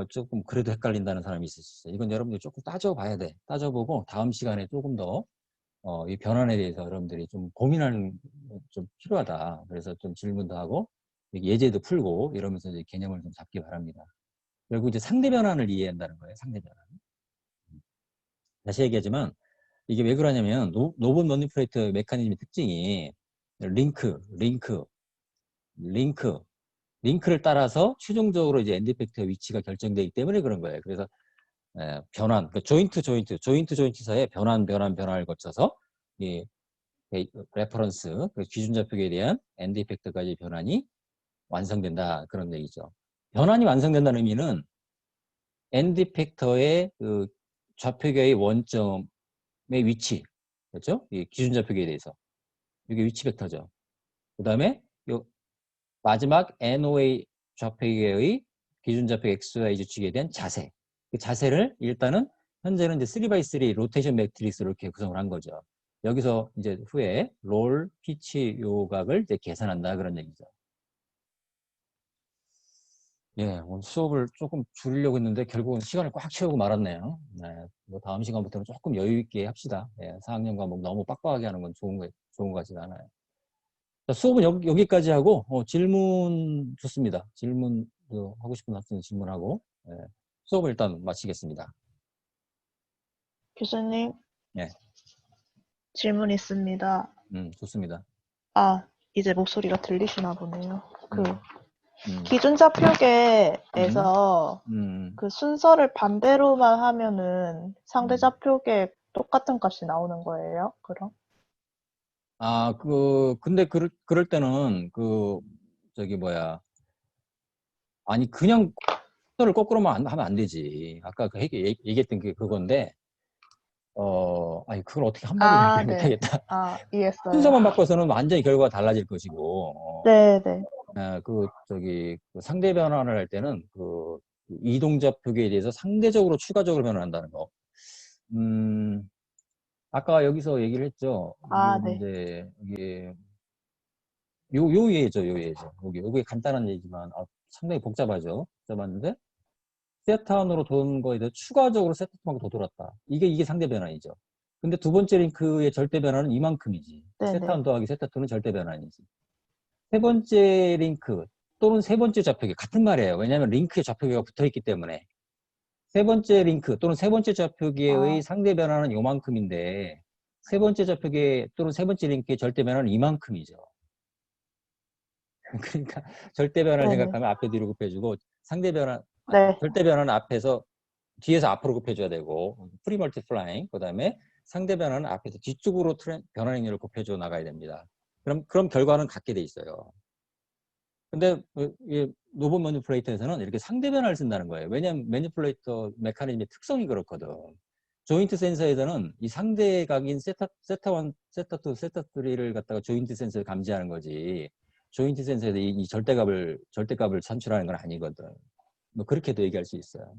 조금 그래도 헷갈린다는 사람이 있을 수 있어요. 이건 여러분들이 조금 따져봐야 돼. 따져보고, 다음 시간에 조금 더, 이 변환에 대해서 여러분들이 좀 고민하는, 좀 필요하다. 그래서 좀 질문도 하고, 예제도 풀고, 이러면서 이제 개념을 좀 잡기 바랍니다. 그리고 이제 상대 변환을 이해한다는 거예요, 상대 변환. 다시 얘기하지만, 이게 왜 그러냐면 노본 머니플레이트 메커니즘의 특징이 링크를 따라서 최종적으로 이제 엔드 이펙트의 위치가 결정되기 때문에 그런 거예요. 그래서 변환, 그러니까 조인트 사이에 변환을 거쳐서 이 레퍼런스, 기준 좌표계에 대한 엔드 이펙트까지 변환이 완성된다 그런 얘기죠. 변환이 완성된다는 의미는 엔드 이펙터의 그 좌표계의 원점 위치, 그렇죠? 이 기준 좌표계에 대해서. 이게 위치 벡터죠. 그 다음에 요 마지막 NOA 좌표계의 기준 좌표 XY 주축에 대한 자세. 그 자세를 일단은 현재는 이제 3x3 로테이션 매트릭스로 이렇게 구성을 한 거죠. 여기서 이제 후에 롤, 피치 요각을 이제 계산한다 그런 얘기죠. 예, 오늘 수업을 조금 줄이려고 했는데 결국은 시간을 꽉 채우고 말았네요. 네, 뭐 다음 시간부터는 조금 여유 있게 합시다. 예, 4학년 과목 너무 빡빡하게 하는 건 좋은 것 같지가 않아요. 자, 수업은 여기까지 하고 질문 좋습니다. 질문 하고 싶은 학생이 질문하고 수업을 일단 마치겠습니다. 교수님, 네, 질문 있습니다. 좋습니다. 아, 이제 목소리가 들리시나 보네요. 기준 음. 좌표계에서 그 순서를 반대로만 하면은 상대 좌표계 똑같은 값이 나오는 거예요? 그럼? 근데 그럴 때는 아니 그냥 순서를 거꾸로만 하면 안 되지. 아까 얘기했던 게 그건데 아니 그걸 어떻게 한마디로 얘기 네. 못하겠다. 이해했어요. 순서만 바꿔서는 완전히 결과가 달라질 것이고 네네. 그 상대 변환을 할 때는 이동좌표계에 대해서 상대적으로 추가적으로 변환한다는 거. 아까 여기서 얘기를 했죠. 네. 이제 이게 요 예죠. 요게 간단한 얘기지만 상당히 복잡한데 세타원으로 도는 거에 대해서 추가적으로 세타원하고 더 돌았다. 이게 상대 변환이죠. 근데 두 번째 링크의 절대 변환은 이만큼이지. 네네. 세타원 더하기 세타2는 절대 변환이지. 세 번째 링크 또는 세 번째 좌표계 같은 말이에요. 왜냐하면 링크에 좌표계가 붙어있기 때문에 세 번째 링크 또는 세 번째 좌표계의 상대 변화는 요만큼인데 세 번째 좌표계 또는 세 번째 링크의 절대 변화는 이만큼이죠. 그러니까 절대 변화를 네네. 생각하면 앞에 뒤로 곱해주고 상대 변화 네. 절대 변화는 뒤에서 앞으로 곱해줘야 되고 프리 멀티플라잉 그다음에 상대 변화는 앞에서 뒤쪽으로 변화 행렬을 곱해줘 나가야 됩니다. 그럼 결과는 같게 돼 있어요. 근데 노본 매니플레이터에서는 이렇게 상대 변화를 쓴다는 거예요. 왜냐하면 매니플레이터 메커니즘의 특성이 그렇거든. 조인트 센서에서는 이 상대각인 세타1, 세타2, 세타3를 갖다가 조인트 센서에 감지하는 거지. 조인트 센서에서 이 절대값을 산출하는 건 아니거든. 뭐 그렇게도 얘기할 수 있어요.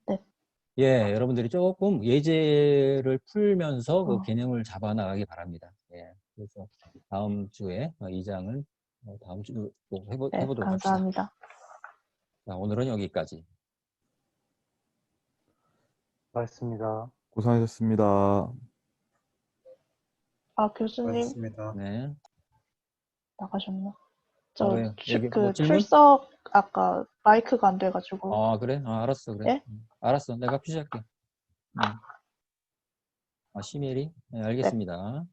네. 예, 여러분들이 조금 예제를 풀면서 그 개념을 잡아 나가기 바랍니다. 예, 그래서 다음 주에 이 장을 다음 주 또 네, 해보도록 합시다. 감사합니다. 자, 오늘은 여기까지. 고맙습니다. 고생하셨습니다. 교수님 고맙습니다. 네. 나가셨나? 왜요? 여기 뭐 질문? 출석 아까 마이크가 안 돼가지고. 그래? 알았어, 그래. 예? 알았어, 내가 푸시할게. 시메리? 네, 알겠습니다.